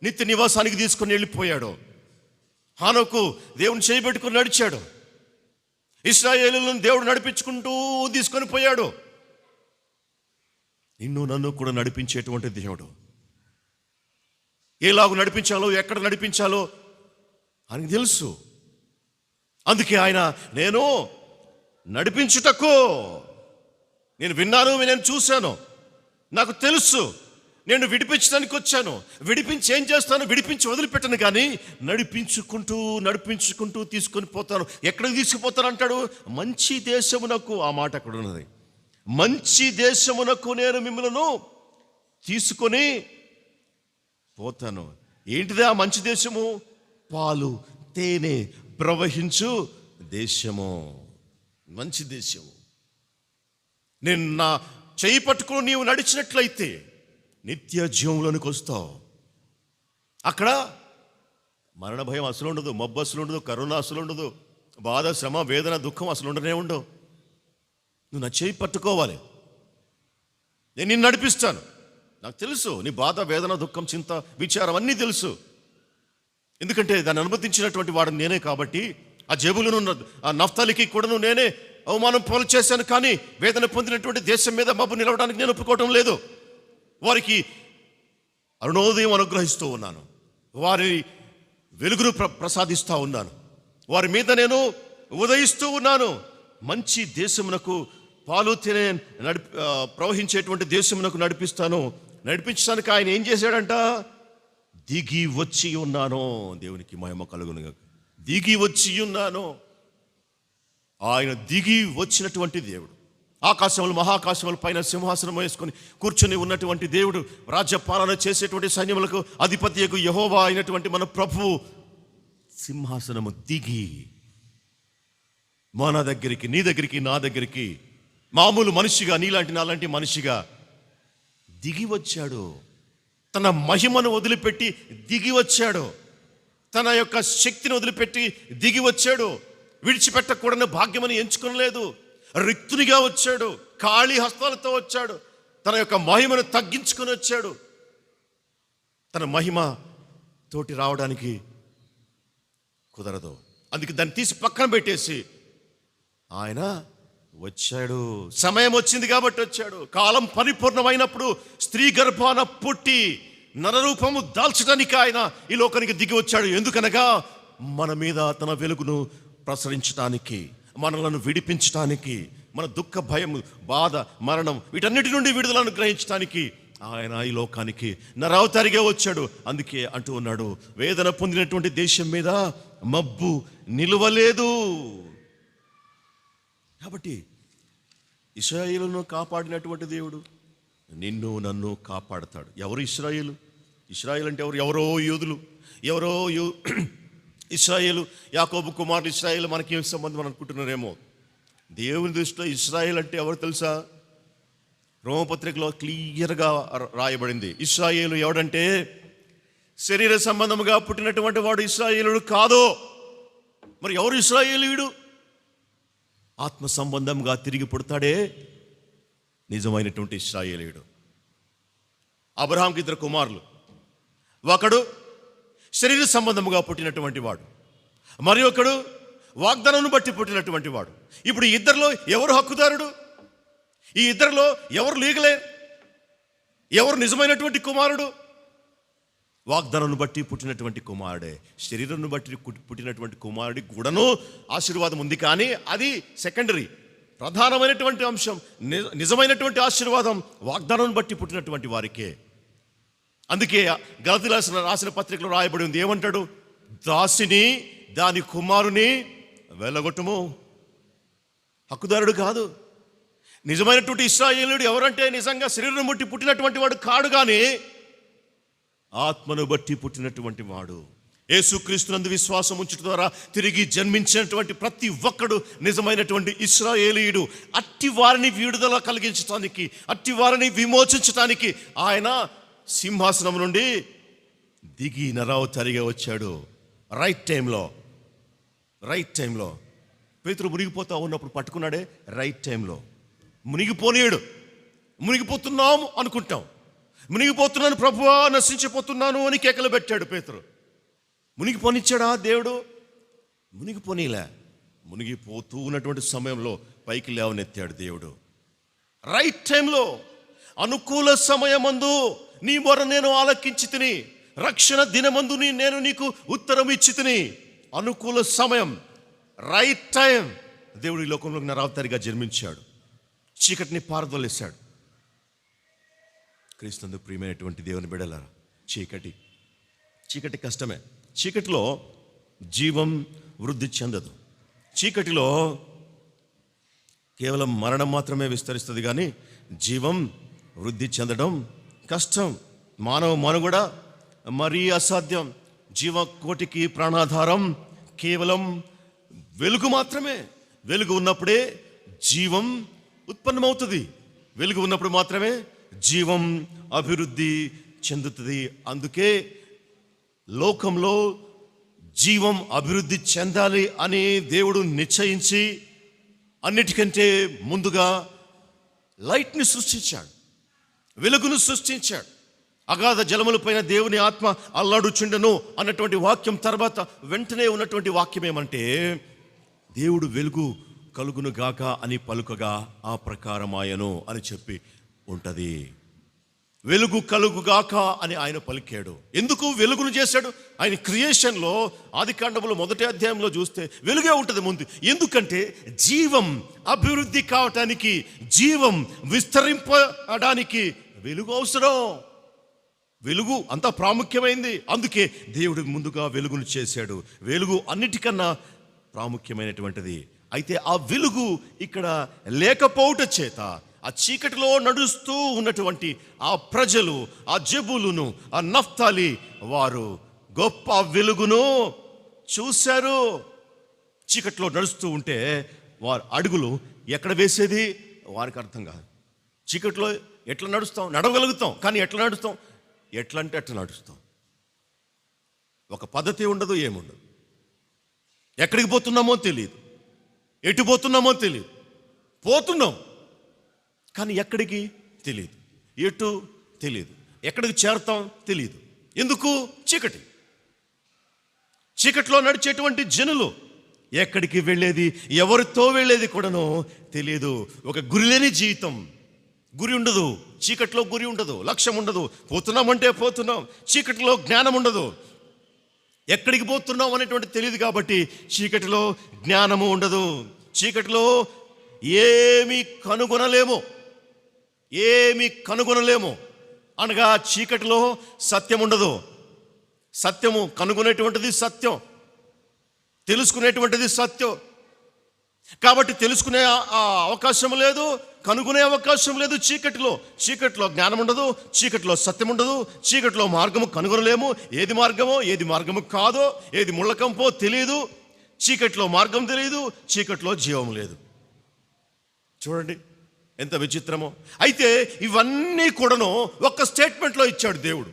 నిత్య నివాసానికి తీసుకొని వెళ్ళిపోయాడు. హానోకు దేవుని చేయి పెట్టుకుని నడిచాడు. ఇశ్రాయేలులను దేవుడు నడిపించుకుంటూ తీసుకొని పోయాడు. నిన్ను నన్ను కూడా నడిపించేటువంటి దేవుడు. ఎలాగ నడిపించాలో, ఎక్కడ నడిపించాలో ఆయనకు తెలుసు. అందుకే ఆయన నేను నడిపించుటకు, నేను విన్నాను, నేను చూశాను, నాకు తెలుసు, నేను విడిపించడానికి వచ్చాను, విడిపించి ఏం చేస్తాను? విడిపించి వదిలిపెట్టను, కానీ నడిపించుకుంటూ తీసుకొని పోతాను. ఎక్కడికి తీసుకుపోతాను అంటాడు? మంచి దేశమునకు. ఆ మాట అక్కడ ఉన్నది. మంచి దేశమునకు నేను మిమ్మల్ని తీసుకొని పోతాను. ఏంటిది ఆ మంచి దేశము? పాలు తేనె ప్రవహించు దేశము, మంచి దేశము. నేను నా చేయి పట్టుకుని నీవు నడిచినట్లయితే నిత్య జీవంలోనికి వస్తావు. అక్కడ మరణ భయం అసలు ఉండదు, మబ్బు అసలు ఉండదు, కరోనా అసలు ఉండదు, బాధ శ్రమ వేదన దుఃఖం అసలు ఉండనే ఉండవు. నువ్వు నా చేయి పట్టుకోవాలి, నేను నిన్ను నడిపిస్తాను. నాకు తెలుసు నీ బాధ వేదన దుఃఖం చింత విచారం అన్నీ తెలుసు. ఎందుకంటే దాన్ని అనుమతించినటువంటి వాడు నేనే. కాబట్టి ఆ జేబులను ఆ నఫ్తాలికి కూడాను నేనే అవమానం పాలు చేశాను. కానీ వేదన పొందినటువంటి దేశం మీద మబ్బు నిలవడానికి నేను ఒప్పుకోవటం లేదు. వారికి అరుణోదయం అనుగ్రహిస్తూ ఉన్నాను, వారి వెలుగును ప్రసాదిస్తూ ఉన్నాను, వారి మీద నేను ఉదయిస్తూ ఉన్నాను. మంచి దేశమునకు, పాలు తేనె ప్రవహించేటువంటి దేశమునకు నడిపిస్తాను. నడిపించడానికి ఆయన ఏం చేశాడంట? దిగి వచ్చి ఉన్నాను. దేవునికి మహిమ కలుగును. దిగి వచ్చి ఉన్నాను. ఆయన దిగి వచ్చినటువంటి దేవుడు. ఆకాశములు మహాకాశముల పైన సింహాసనం వేసుకొని కూర్చొని ఉన్నటువంటి దేవుడు, రాజ్యపాలన చేసేటువంటి సైన్యములకు అధిపతియకు యెహోవా అయినటువంటి మన ప్రభువు సింహాసనము దిగి మన దగ్గరికి, నీ దగ్గరికి, నా దగ్గరికి మామూలు మనిషిగా, నీలాంటి నాలాంటి మనిషిగా దిగి వచ్చాడు. తన మహిమను వదిలిపెట్టి దిగి వచ్చాడు. తన యొక్క శక్తిని వదిలిపెట్టి దిగి వచ్చాడు. విడిచిపెట్టకూడని భాగ్యమని ఎంచుకోలేదు. రిక్తునిగా వచ్చాడు, ఖాళీ హస్తాలతో వచ్చాడు. తన యొక్క మహిమను తగ్గించుకొని వచ్చాడు. తన మహిమ తోటి రావడానికి కుదరదు. అందుకే దాన్ని తీసి పక్కన పెట్టేసి ఆయన వచ్చాడు. సమయం వచ్చింది కాబట్టి వచ్చాడు. కాలం పరిపూర్ణమైనప్పుడు స్త్రీ గర్భాన పుట్టి నరరూపము దాల్చడానికి ఆయన ఈ లోకానికి దిగి వచ్చాడు. ఎందుకనగా మన మీద తన వెలుగును ప్రసరించడానికి, మనలను విడిపించడానికి, మన దుఃఖ, భయం, బాధ, మరణం వీటన్నిటి నుండి విడుదలను గ్రహించడానికి ఆయన ఈ లోకానికి నరావతారిగా వచ్చాడు. అందుకే అంటూ ఉన్నాడు, వేదన పొందినటువంటి దేశం మీద మబ్బు నిలువలేదు. కాబట్టి ఇశ్రాయేలును కాపాడినటువంటి దేవుడు నిన్ను నన్ను కాపాడతాడు. ఎవరు ఇశ్రాయేలు? ఇశ్రాయేలు అంటే ఎవరో యూదులు, ఇశ్రాయేలు, యాకోబు కుమారుడు ఇశ్రాయేలు. మనకేం సంబంధం అని అనుకుంటున్నారేమో. దేవుని దృష్టిలో ఇశ్రాయేల్ అంటే ఎవరు తెలుసా? రోమపత్రికలో క్లియర్గా రాయబడింది. ఇశ్రాయేలు ఎవడంటే శరీర సంబంధముగా పుట్టినటువంటి వాడు ఇశ్రాయేలుడు కాదు. మరి ఎవరు ఇశ్రాయేలీయుడు? ఆత్మ సంబంధంగా తిరిగి పుడతాడే నిజమైనటువంటి ఇశ్రాయేలీయుడు. అబ్రహాంకి 2 కుమారులు. ఒకడు శరీర సంబంధముగా పుట్టినటువంటి వాడు, మరి ఒకడు వాగ్దానం బట్టి పుట్టినటువంటి వాడు. ఇప్పుడు ఈ ఇద్దరిలో ఎవరు హక్కుదారుడు? ఈ ఇద్దరిలో ఎవరు లీగలే? ఎవరు నిజమైనటువంటి కుమారుడు? వాగ్దానం బట్టి పుట్టినటువంటి కుమారుడే. శరీరం బట్టి పుట్టినటువంటి కుమారుడి కూడాను ఆశీర్వాదం ఉంది, కానీ అది సెకండరీ. ప్రధానమైనటువంటి అంశం, నిజమైనటువంటి ఆశీర్వాదం వాగ్దానం బట్టి పుట్టినటువంటి వారికే. అందుకే గలతీయులకు రాసిన పత్రికలో రాయబడి ఉంది. ఏమంటాడు? దాసిని దాని కుమారుని వెళ్ళగొట్టుము. హక్కుదారుడు కాదు. నిజమైనటువంటి ఇశ్రాయేలుడు ఎవరంటే నిజంగా శరీరం బట్టి పుట్టినటువంటి వాడు కాడు, కానీ ఆత్మను బట్టి పుట్టినటువంటి వాడు. యేసుక్రీస్తునందు విశ్వాసం ఉంచడం ద్వారా తిరిగి జన్మించినటువంటి ప్రతి ఒక్కడు నిజమైనటువంటి ఇశ్రాయేలీయుడు. అట్టి వారిని విడుదల కలిగించడానికి, అట్టి వారిని విమోచించడానికి ఆయన సింహాసనం నుండి దిగి నరావతారిగా వచ్చాడు. రైట్ టైంలో పేతురు మునిగిపోతా ఉన్నప్పుడు పట్టుకున్నాడే. రైట్ టైంలో మునిగిపోనీయుడు. మునిగిపోతున్నాము అనుకుంటాం. మునిగిపోతున్నాను ప్రభువా, నశించిపోతున్నాను అని కేకలు పెట్టాడు పేతురు. మునిగిపోనిచ్చాడా దేవుడు? మునిగిపోనీలే. మునిగిపోతూ ఉన్నటువంటి సమయంలో పైకి లేవనెత్తాడు దేవుడు. రైట్ టైంలో, అనుకూల సమయమందు నీ మొర నేను ఆలకించి తిని, రక్షణ దినమందు నేను నీకు ఉత్తరం ఇచ్చి తిని. అనుకూల సమయం, రైట్ టైం. దేవుడు ఈ లోకంలో నరావతారిగా జన్మించాడు. చీకటిని పారదోలేశాడు. క్రీస్తునందు ప్రియమైనటువంటి దేవుని బిడ్డలారా, చీకటి కష్టమే. చీకటిలో జీవం వృద్ధి చెందదు. చీకటిలో కేవలం మరణం మాత్రమే విస్తరిస్తుంది, కానీ జీవం వృద్ధి చెందడం కష్టం. మానవ మనుగడ మరీ అసాధ్యం. జీవకోటికి ప్రాణాధారం కేవలం వెలుగు మాత్రమే. వెలుగు ఉన్నప్పుడే జీవం ఉత్పన్నమవుతుంది. వెలుగు ఉన్నప్పుడు మాత్రమే జీవం అభివృద్ధి చెందుతుంది. అందుకే లోకంలో జీవం అభివృద్ధి చెందాలి అని దేవుడు నిశ్చయించి అన్నిటికంటే ముందుగా లైట్ని సృష్టించాడు, వెలుగును సృష్టించాడు. అగాధ జలములపైన దేవుని ఆత్మ అల్లాడుచుండెను అన్నటువంటి వాక్యం తర్వాత వెంటనే ఉన్నటువంటి వాక్యం ఏమంటే, దేవుడు వెలుగు కలుగును గాక అని పలుకగా ఆ ప్రకారమాయను అని చెప్పి ఉంటుంది. వెలుగు కలుగుగాక అని ఆయన పలికాడు. ఎందుకు వెలుగును చేశాడు? ఆయన క్రియేషన్లో ఆదికాండములో 1వ అధ్యాయంలో చూస్తే వెలుగే ఉంటుంది ముందు. ఎందుకంటే జీవం అభివృద్ధి కావటానికి, జీవం విస్తరింపడానికి వెలుగు అవసరం. వెలుగు అంత ప్రాముఖ్యమైంది. అందుకే దేవుడు ముందుగా వెలుగును చేశాడు. వెలుగు అన్నిటికన్నా ప్రాముఖ్యమైనటువంటిది. అయితే ఆ వెలుగు ఇక్కడ లేకపోవుట చేత ఆ చీకటిలో నడుస్తూ ఉన్నటువంటి ఆ ప్రజలు, ఆ జెబూలును, ఆ నఫ్తాలి వారు గొప్ప వెలుగును చూశారు. చీకటిలో నడుస్తూ ఉంటే వారు అడుగులు ఎక్కడ వేసేది వారికి అర్థం కాదు. చీకటిలో ఎట్లా నడుస్తాం? నడవగలుగుతాం, కానీ ఎట్లా నడుస్తాం? ఎట్లా అంటే అట్లా నడుస్తాం. ఒక పద్ధతి ఉండదు, ఏముండదు. ఎక్కడికి పోతున్నామో తెలియదు, ఎటు పోతున్నామో తెలియదు. పోతున్నాం కానీ ఎక్కడికి తెలియదు, ఎటు తెలియదు, ఎక్కడికి చేరతాం తెలియదు. ఎందుకు? చీకటిలో నడిచేటువంటి జనులు ఎక్కడికి వెళ్ళేది, ఎవరితో వెళ్ళేది కూడాను తెలియదు. ఒక గురి లేని జీవితం. గురి ఉండదు, చీకట్లో గురి ఉండదు, లక్ష్యం ఉండదు. పోతున్నామంటే పోతున్నాం, చీకటిలో జ్ఞానం ఉండదు. ఎక్కడికి పోతున్నాం అనేటువంటి తెలియదు కాబట్టి చీకటిలో జ్ఞానము ఉండదు. చీకటిలో ఏమీ కనుగొనలేము అనగా చీకటిలో సత్యం ఉండదు. సత్యము కనుగొనేటువంటిది సత్యం, తెలుసుకునేటువంటిది సత్యం. కాబట్టి తెలుసుకునే అవకాశం లేదు, కనుగొనే అవకాశం లేదు. చీకటిలో జ్ఞానం ఉండదు, చీకటిలో సత్యం ఉండదు, చీకటిలో మార్గము కనుగొనలేము. ఏది మార్గము కాదో, ఏది ముళ్ళకంపో తెలియదు. చీకటిలో మార్గం తెలియదు, చీకటిలో జీవం లేదు. చూడండి ఎంత విచిత్రమో. అయితే ఇవన్నీ కూడాను ఒక్క స్టేట్మెంట్లో ఇచ్చాడు దేవుడు.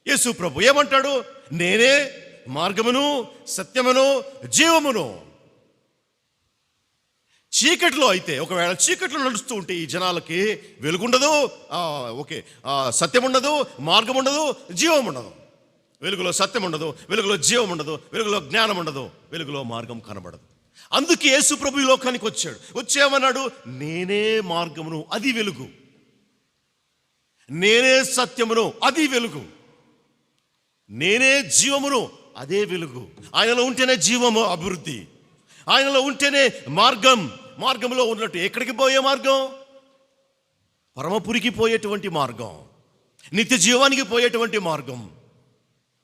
యేసు ప్రభు ఏమంటాడు? నేనే మార్గమును, సత్యమును, జీవమును. చీకటిలో అయితే, ఒకవేళ చీకటిలో నడుస్తూ ఉంటే ఈ జనాలకి వెలుగుండదు, సత్యం ఉండదు, మార్గం ఉండదు, జీవం ఉండదు. వెలుగులో సత్యం ఉండదు, వెలుగులో జీవం ఉండదు, వెలుగులో జ్ఞానం ఉండదు, వెలుగులో మార్గం కనబడదు. అందుకే యేసు ప్రభు ఈ లోకానికి వచ్చేమన్నాడు? నేనే మార్గమును, అది వెలుగు. నేనే సత్యమును, అది వెలుగు. నేనే జీవమును, అదే వెలుగు. ఆయనలో ఉంటేనే జీవము, అభివృద్ధి. ఆయనలో ఉంటేనే మార్గంలో ఉన్నట్టు. ఎక్కడికి పోయే మార్గం? పరమపురికి పోయేటువంటి మార్గం, నిత్య జీవానికి పోయేటువంటి మార్గం.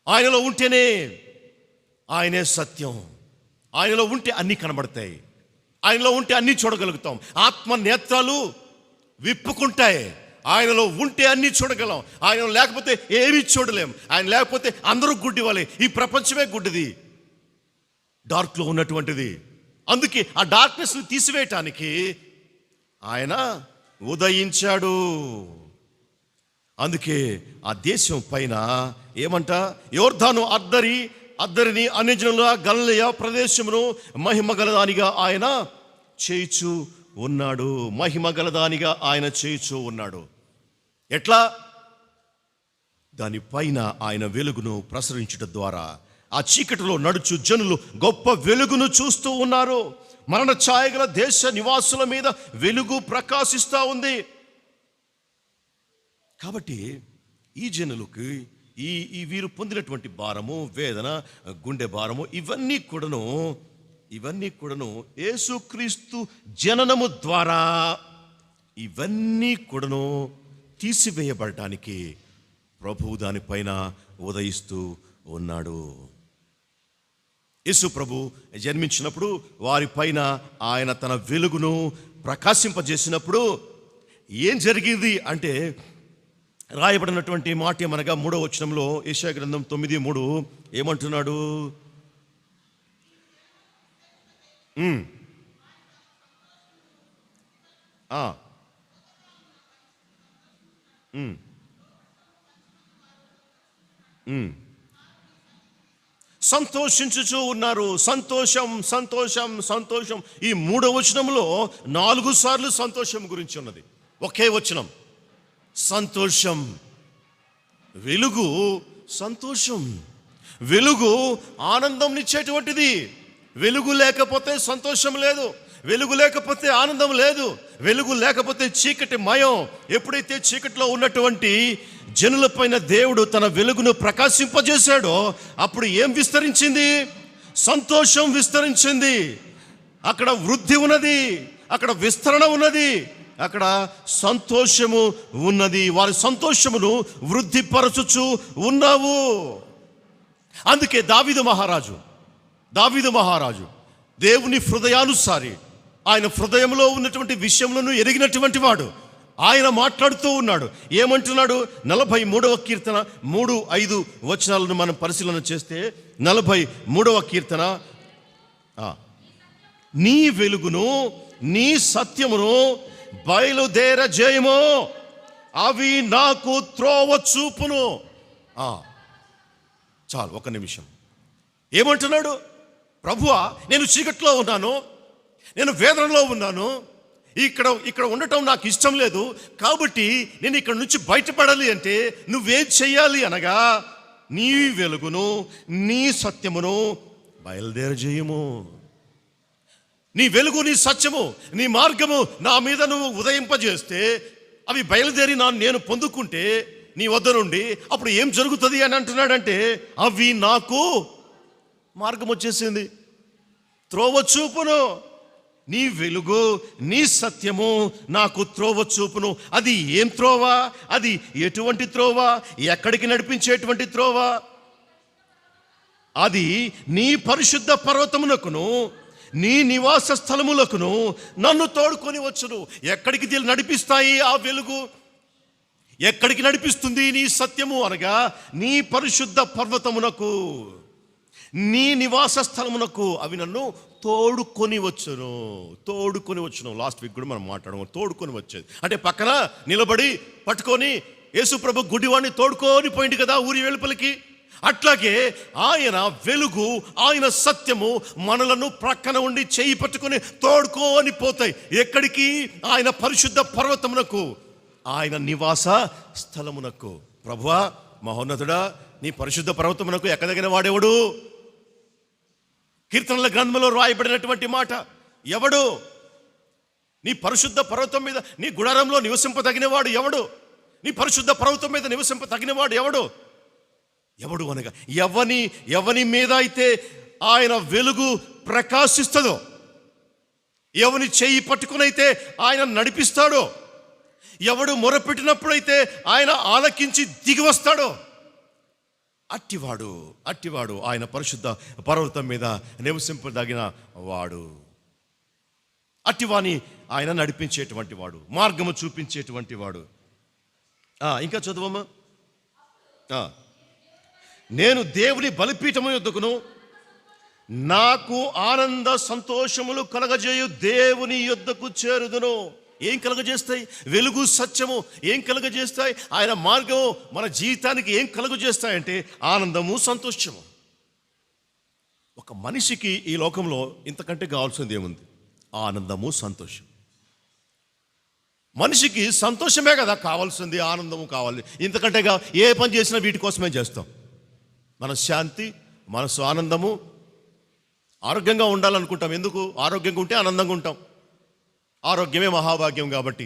ఆయనలో ఉంటేనే ఆయనే సత్యం. ఆయనలో ఉంటే అన్నీ కనబడతాయి, ఆయనలో ఉంటే అన్నీ చూడగలుగుతాం. ఆత్మ నేత్రాలు విప్పుకుంటాయి. ఆయనలో ఉంటే అన్నీ చూడగలం, ఆయన లేకపోతే ఏమీ చూడలేం. ఆయన లేకపోతే అందరూ గుడ్డి వాళ్ళే. ఈ ప్రపంచమే గుడ్డిది, డార్క్లో ఉన్నటువంటిది. అందుకే ఆ డార్క్నెస్ని తీసివేయటానికి ఆయన ఉదయించాడు. అందుకే ఆ దేశం పైన ఏమంట? యోర్దాను అద్దరిని అన్యజనుల గలిలయ ప్రదేశమును మహిమ గలదానిగా ఆయన చేయుచు ఉన్నాడు. మహిమ గలదానిగా ఆయన చేయుచు ఉన్నాడు. ఎట్లా? దానిపైన ఆయన వెలుగును ప్రసరించడం ద్వారా ఆ చీకటిలో నడుచు జనులు గొప్ప వెలుగును చూస్తూ ఉన్నారు. మరణ ఛాయగల దేశ నివాసుల మీద వెలుగు ప్రకాశిస్తూ ఉంది. కాబట్టి ఈ జనులకి ఈ వీరు పొందినటువంటి భారము, వేదన, గుండె భారము, ఇవన్నీ కూడాను యేసుక్రీస్తు జననము ద్వారా ఇవన్నీ కూడాను తీసివేయబడటానికి ప్రభువు దానిపైన ఉదయిస్తూ ఉన్నాడు. యేసు ప్రభు జన్మించినప్పుడు వారిపైన ఆయన తన వెలుగును ప్రకాశింపజేసినప్పుడు ఏం జరిగింది అంటే, రాయబడినటువంటి మాట ఏమనగా 3వ వచనంలో యెషయా గ్రంథం 9:3 ఏమంటున్నాడు? సంతోషించుచూ ఉన్నారు. సంతోషం సంతోషం సంతోషం. ఈ 3వ వచనంలో 4 సార్లు సంతోషం గురించి ఉన్నది. ఒకే వచనం సంతోషం. వెలుగు సంతోషం. వెలుగు ఆనందంనిచ్చేటువంటిది. వెలుగు లేకపోతే సంతోషం లేదు, వెలుగు లేకపోతే ఆనందం లేదు, వెలుగు లేకపోతే చీకటి మయం. ఎప్పుడైతే చీకటిలో ఉన్నటువంటి జనులపైన దేవుడు తన వెలుగును ప్రకాశింపజేశాడో అప్పుడు ఏం విస్తరించింది? సంతోషం విస్తరించింది. అక్కడ వృద్ధి ఉన్నది, అక్కడ విస్తరణ ఉన్నది, అక్కడ సంతోషము ఉన్నది. వారి సంతోషమును వృద్ధిపరచుచు ఉన్నావు. అందుకే దావీదు మహారాజు దేవుని హృదయానుసారి, ఆయన హృదయంలో ఉన్నటువంటి విషయములను ఎరిగినటువంటి వాడు. ఆయన మాట్లాడుతూ ఉన్నాడు. ఏమంటున్నాడు? 43వ కీర్తన 3-5 వచనాలను మనం పరిశీలన చేస్తే, 43వ కీర్తన, నీ వెలుగును నీ సత్యమును బయలుదేరజేయము, అవి నాకు త్రోవ చూపును. చాలు, ఒక నిమిషం. ఏమంటున్నాడు? ప్రభువా, నేను చీకట్లో ఉన్నాను, నేను వేదనలో ఉన్నాను, ఇక్కడ ఉండటం నాకు ఇష్టం లేదు, కాబట్టి నేను ఇక్కడ నుంచి బయటపడాలి అంటే నువ్వేం చెయ్యాలి అనగా, నీ వెలుగును నీ సత్యమును బయలుదేరజేయము. నీ వెలుగు, నీ సత్యము, నీ మార్గము నా మీద నువ్వు ఉదయింపజేస్తే, అవి బయలుదేరి నేను పొందుకుంటే నీ వద్ద నుండి, అప్పుడు ఏం జరుగుతుంది అని అంటున్నాడంటే, అవి నాకు మార్గం వచ్చేసింది, త్రోవ చూపును. నీ వెలుగు, నీ సత్యము నాకు త్రోవ చూపును. అది ఏం త్రోవ? అది ఎటువంటి త్రోవ? ఎక్కడికి నడిపించేటువంటి త్రోవ? అది నీ పరిశుద్ధ పర్వతమునకును, నీ నివాస స్థలములకును నన్ను తోడుకొని వచ్చును. ఎక్కడికి నడిపిస్తాయి ఆ వెలుగు? ఎక్కడికి నడిపిస్తుంది నీ సత్యము? అనగా నీ పరిశుద్ధ పర్వతమునకు, నీ నివాస స్థలమునకు అవి నన్ను తోడుకొని వచ్చును. లాస్ట్ వీక్ కూడా మనం మాట్లాడము, తోడుకొని వచ్చేది అంటే పక్కన నిలబడి పట్టుకొని. యేసు ప్రభు గుడ్డివాడిని తోడుకొని పోయింది కదా ఊరి వెలుపలికి. అట్లాగే ఆయన వెలుగు, ఆయన సత్యము మనలను ప్రక్కన ఉండి చేయి పట్టుకొని తోడుకొని పోతాయి. ఎక్కడికి? ఆయన పరిశుద్ధ పర్వతమునకు, ఆయన నివాస స్థలమునకు. ప్రభువా, మహోన్నతుడా, నీ పరిశుద్ధ పర్వతమునకు ఎక్కదగిన వాడెవడు? కీర్తనల గ్రంథంలో రాయబడినటువంటి మాట, ఎవడు? నీ పరిశుద్ధ పర్వతం మీద, నీ గుడారంలో నివసింపదగినవాడు ఎవడు? నీ పరిశుద్ధ పర్వతం మీద నివసింపదగినవాడు ఎవడు? ఎవడు అనగా ఎవని మీద అయితే ఆయన వెలుగు ప్రకాశిస్తుందో, ఎవని చెయ్యి పట్టుకునైతే ఆయన నడిపిస్తాడో, ఎవడు మొరపెట్టినప్పుడైతే ఆయన ఆలకించి దిగి వస్తాడో, అట్టివాడు ఆయన పరిశుద్ధ పర్వతం మీద నివసింపదగిన వాడు. అట్టివాని ఆయన నడిపించేటువంటి వాడు, మార్గము చూపించేటువంటి వాడు. ఇంకా చదువమ్మా. నేను దేవుని బలిపీఠము యొద్దకును, నాకు ఆనంద సంతోషములు కలగజేయు దేవుని యొద్దకు చేరుదును. ఏం కలుగజేస్తాయి? వెలుగు, సత్యము ఏం కలుగజేస్తాయి? ఆయన మార్గము మన జీవితానికి ఏం కలుగజేస్తాయంటే ఆనందము, సంతోషము. ఒక మనిషికి ఈ లోకంలో ఇంతకంటే కావాల్సింది ఏముంది? ఆనందము, సంతోషం. మనిషికి సంతోషమే కదా కావాల్సింది, ఆనందము కావాలి. ఇంతకంటే ఏ పని చేసినా వీటి కోసమే చేస్తాం. మన శాంతి, మనసు ఆనందము, ఆరోగ్యంగా ఉండాలనుకుంటాం. ఎందుకు? ఆరోగ్యంగా ఉంటే ఆనందంగా ఉంటాం. ఆరోగ్యమే మహాభాగ్యం కాబట్టి.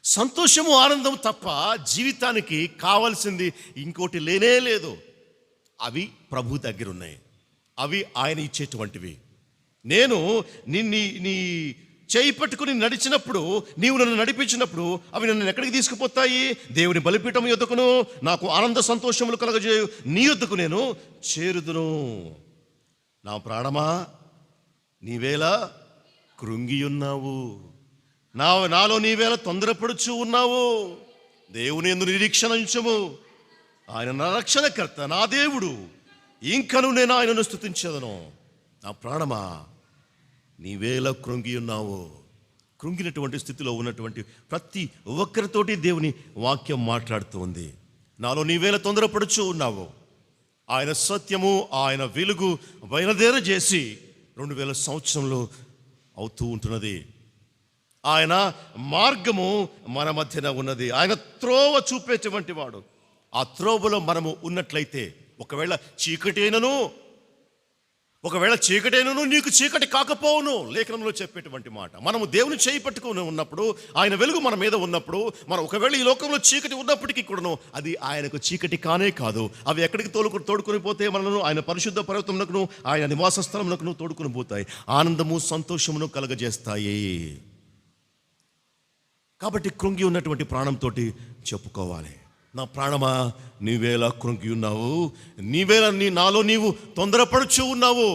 సంతోషము, ఆనందం తప్ప జీవితానికి కావాల్సింది ఇంకోటి లేనే లేదు. అవి ప్రభు దగ్గర ఉన్నాయి, అవి ఆయన ఇచ్చేటువంటివి. నేను నీ చేయి పట్టుకుని నడిచినప్పుడు, నీవు నన్ను నడిపించినప్పుడు అవి నన్ను ఎక్కడికి తీసుకుపోతాయి? దేవుని బలిపీఠం యొద్దకును, నాకు ఆనంద సంతోషములు కలగజేయు నీ యొద్దకు నేను చేరుదును. నా ప్రాణమా, నీవేలా కృంగియున్నావు, నాలో నీవేళ తొందరపడుచు ఉన్నావు. దేవుని యందు నిరీక్షణ ఉంచుము. ఆయన నా రక్షణకర్త, నా దేవుడు, ఇంకను నేను ఆయనను స్తుతించెదను. నా ప్రాణమా, నీవేళ కృంగియున్నావు. కృంగినటువంటి స్థితిలో ఉన్నటువంటి ప్రతి ఒక్కరితోటి దేవుని వాక్యం మాట్లాడుతూ ఉంది. నాలో నీవేళ తొందరపడుచు ఉన్నావు. ఆయన సత్యము, ఆయన వెలుగు బయలుదేరజేసి 2000 సంవత్సరంలో అవుతూ ఉంటున్నది. ఆయన మార్గము మన మధ్యన ఉన్నది. ఆయన త్రోవ చూపేటువంటి వాడు. ఆ త్రోవలో మనము ఉన్నట్లయితే, ఒకవేళ చీకటైనను నీకు చీకటి కాకపోవును. లేఖనంలో చెప్పేటువంటి మాట. మనము దేవుని చేయి పట్టుకుని ఉన్నప్పుడు, ఆయన వెలుగు మన మీద ఉన్నప్పుడు, మనం ఒకవేళ ఈ లోకంలో చీకటి ఉన్నప్పటికీ కూడాను అది ఆయనకు చీకటి కానే కాదు. అవి ఎక్కడికి తోడుకొని పోతే మనను ఆయన పరిశుద్ధ పర్వతమునకును, ఆయన నివాస స్థలమునకును తోడుకొని పోతాయి. ఆనందము, సంతోషమును కలగజేస్తాయి. కాబట్టి కృంగి ఉన్నటువంటి ప్రాణంతో చెప్పుకోవాలి, నా ప్రాణమా, నీవేలా కృంగి ఉన్నావు, నాలో నీవు తొందరపడుచు ఉన్నావు.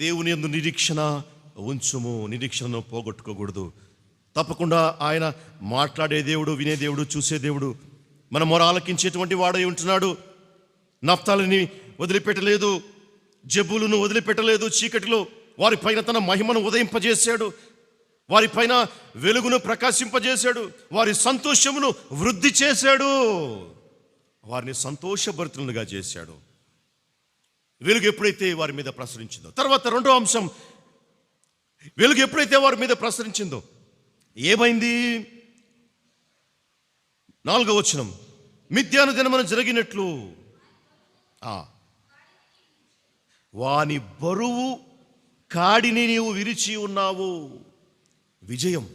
దేవుని యందు నిరీక్షణ ఉంచుము. నిరీక్షణను పోగొట్టుకోకూడదు. తప్పకుండా ఆయన మాట్లాడే దేవుడు, వినే దేవుడు, చూసే దేవుడు, మన మొర ఆలకించేటువంటి వాడై ఉంటున్నాడు. నఫ్తాలిని వదిలిపెట్టలేదు, జబ్బులను వదిలిపెట్టలేదు. చీకటిలో వారిపైన తన మహిమను ఉదయింపజేశాడు, వారిపైన వెలుగును ప్రకాశింపజేశాడు, వారి సంతోషమును వృద్ధి చేశాడు, వారిని సంతోషభరితులుగా చేశాడు. వెలుగు ఎప్పుడైతే వారి మీద ప్రసరించిందో, తర్వాత రెండో అంశం, వెలుగు ఎప్పుడైతే వారి మీద ప్రసరించిందో ఏమైంది? 4వ వచనం, మిథ్యాను దినమున జరిగినట్లు వాని బరువు కాడిని నీవు విరిచి ఉన్నావు. విజయం,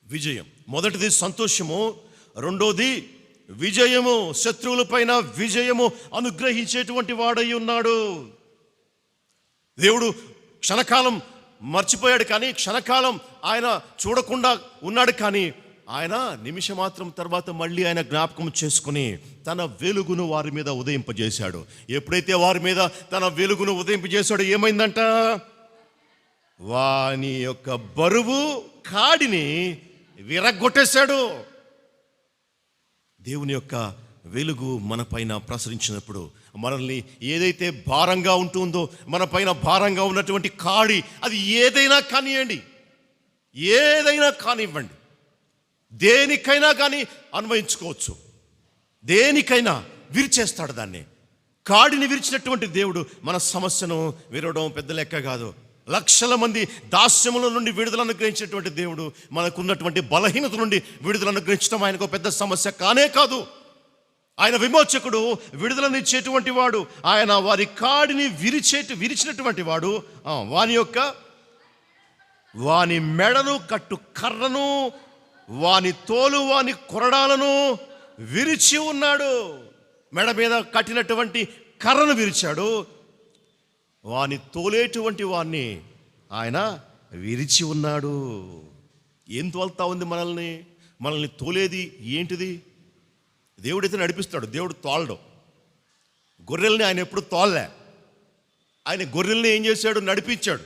విజయం. మొదటిది సంతోషము, రెండోది విజయము. శత్రువులపైన విజయము అనుగ్రహించేటువంటి వాడై ఉన్నాడు. దేవుడు క్షణకాలం మర్చిపోయాడు, కానీ క్షణకాలం ఆయన చూడకుండా ఉన్నాడు, కానీ ఆయన నిమిషమాత్రం తర్వాత మళ్ళీ ఆయన జ్ఞాపకం చేసుకుని తన వెలుగును వారి మీద ఉదయింపజేశాడు. ఎప్పుడైతే వారి మీద తన వెలుగును ఉదయింపజేశాడో ఏమైందంట? వాని యొక్క బరువు కాడిని విరగొట్టేశాడు. దేవుని యొక్క వెలుగు మన పైన ప్రసరించినప్పుడు మనల్ని ఏదైతే భారంగా ఉంటుందో, మన పైన భారంగా ఉన్నటువంటి కాడి, అది ఏదైనా కానివ్వండి, ఏదైనా కానివ్వండి, దేనికైనా కానీ అన్వయించుకోవచ్చు, దేనికైనా విరిచేస్తాడు దాన్ని. కాడిని విరిచినటువంటి దేవుడు మన సమస్యను విరవడం పెద్ద లెక్క కాదు. లక్షల మంది దాస్యముల నుండి విడుదల అనుగ్రహించినటువంటి దేవుడు మనకున్నటువంటి బలహీనత నుండి విడుదల అనుగ్రహించడం ఆయనకు పెద్ద సమస్య కానే కాదు. ఆయన విమోచకుడు, విడుదలనిచ్చేటువంటి వాడు. ఆయన వారి కాడిని విరిచినటువంటి వాడు. వాని మెడను కట్టు కర్రను, వాని తోలు, వాని కొరడాలను విరిచి ఉన్నాడు. మెడ మీద కట్టినటువంటి కర్రను విరిచాడు. వాని తోలేటువంటి వాణ్ణి ఆయన విరిచి ఉన్నాడు. ఏం తోలుతా ఉంది మనల్ని తోలేది ఏంటిది? దేవుడైతే నడిపిస్తాడు, దేవుడు తోలడం. గొర్రెల్ని ఆయన ఎప్పుడు తోలలే. ఆయన గొర్రెల్ని ఏం చేశాడు? నడిపించాడు.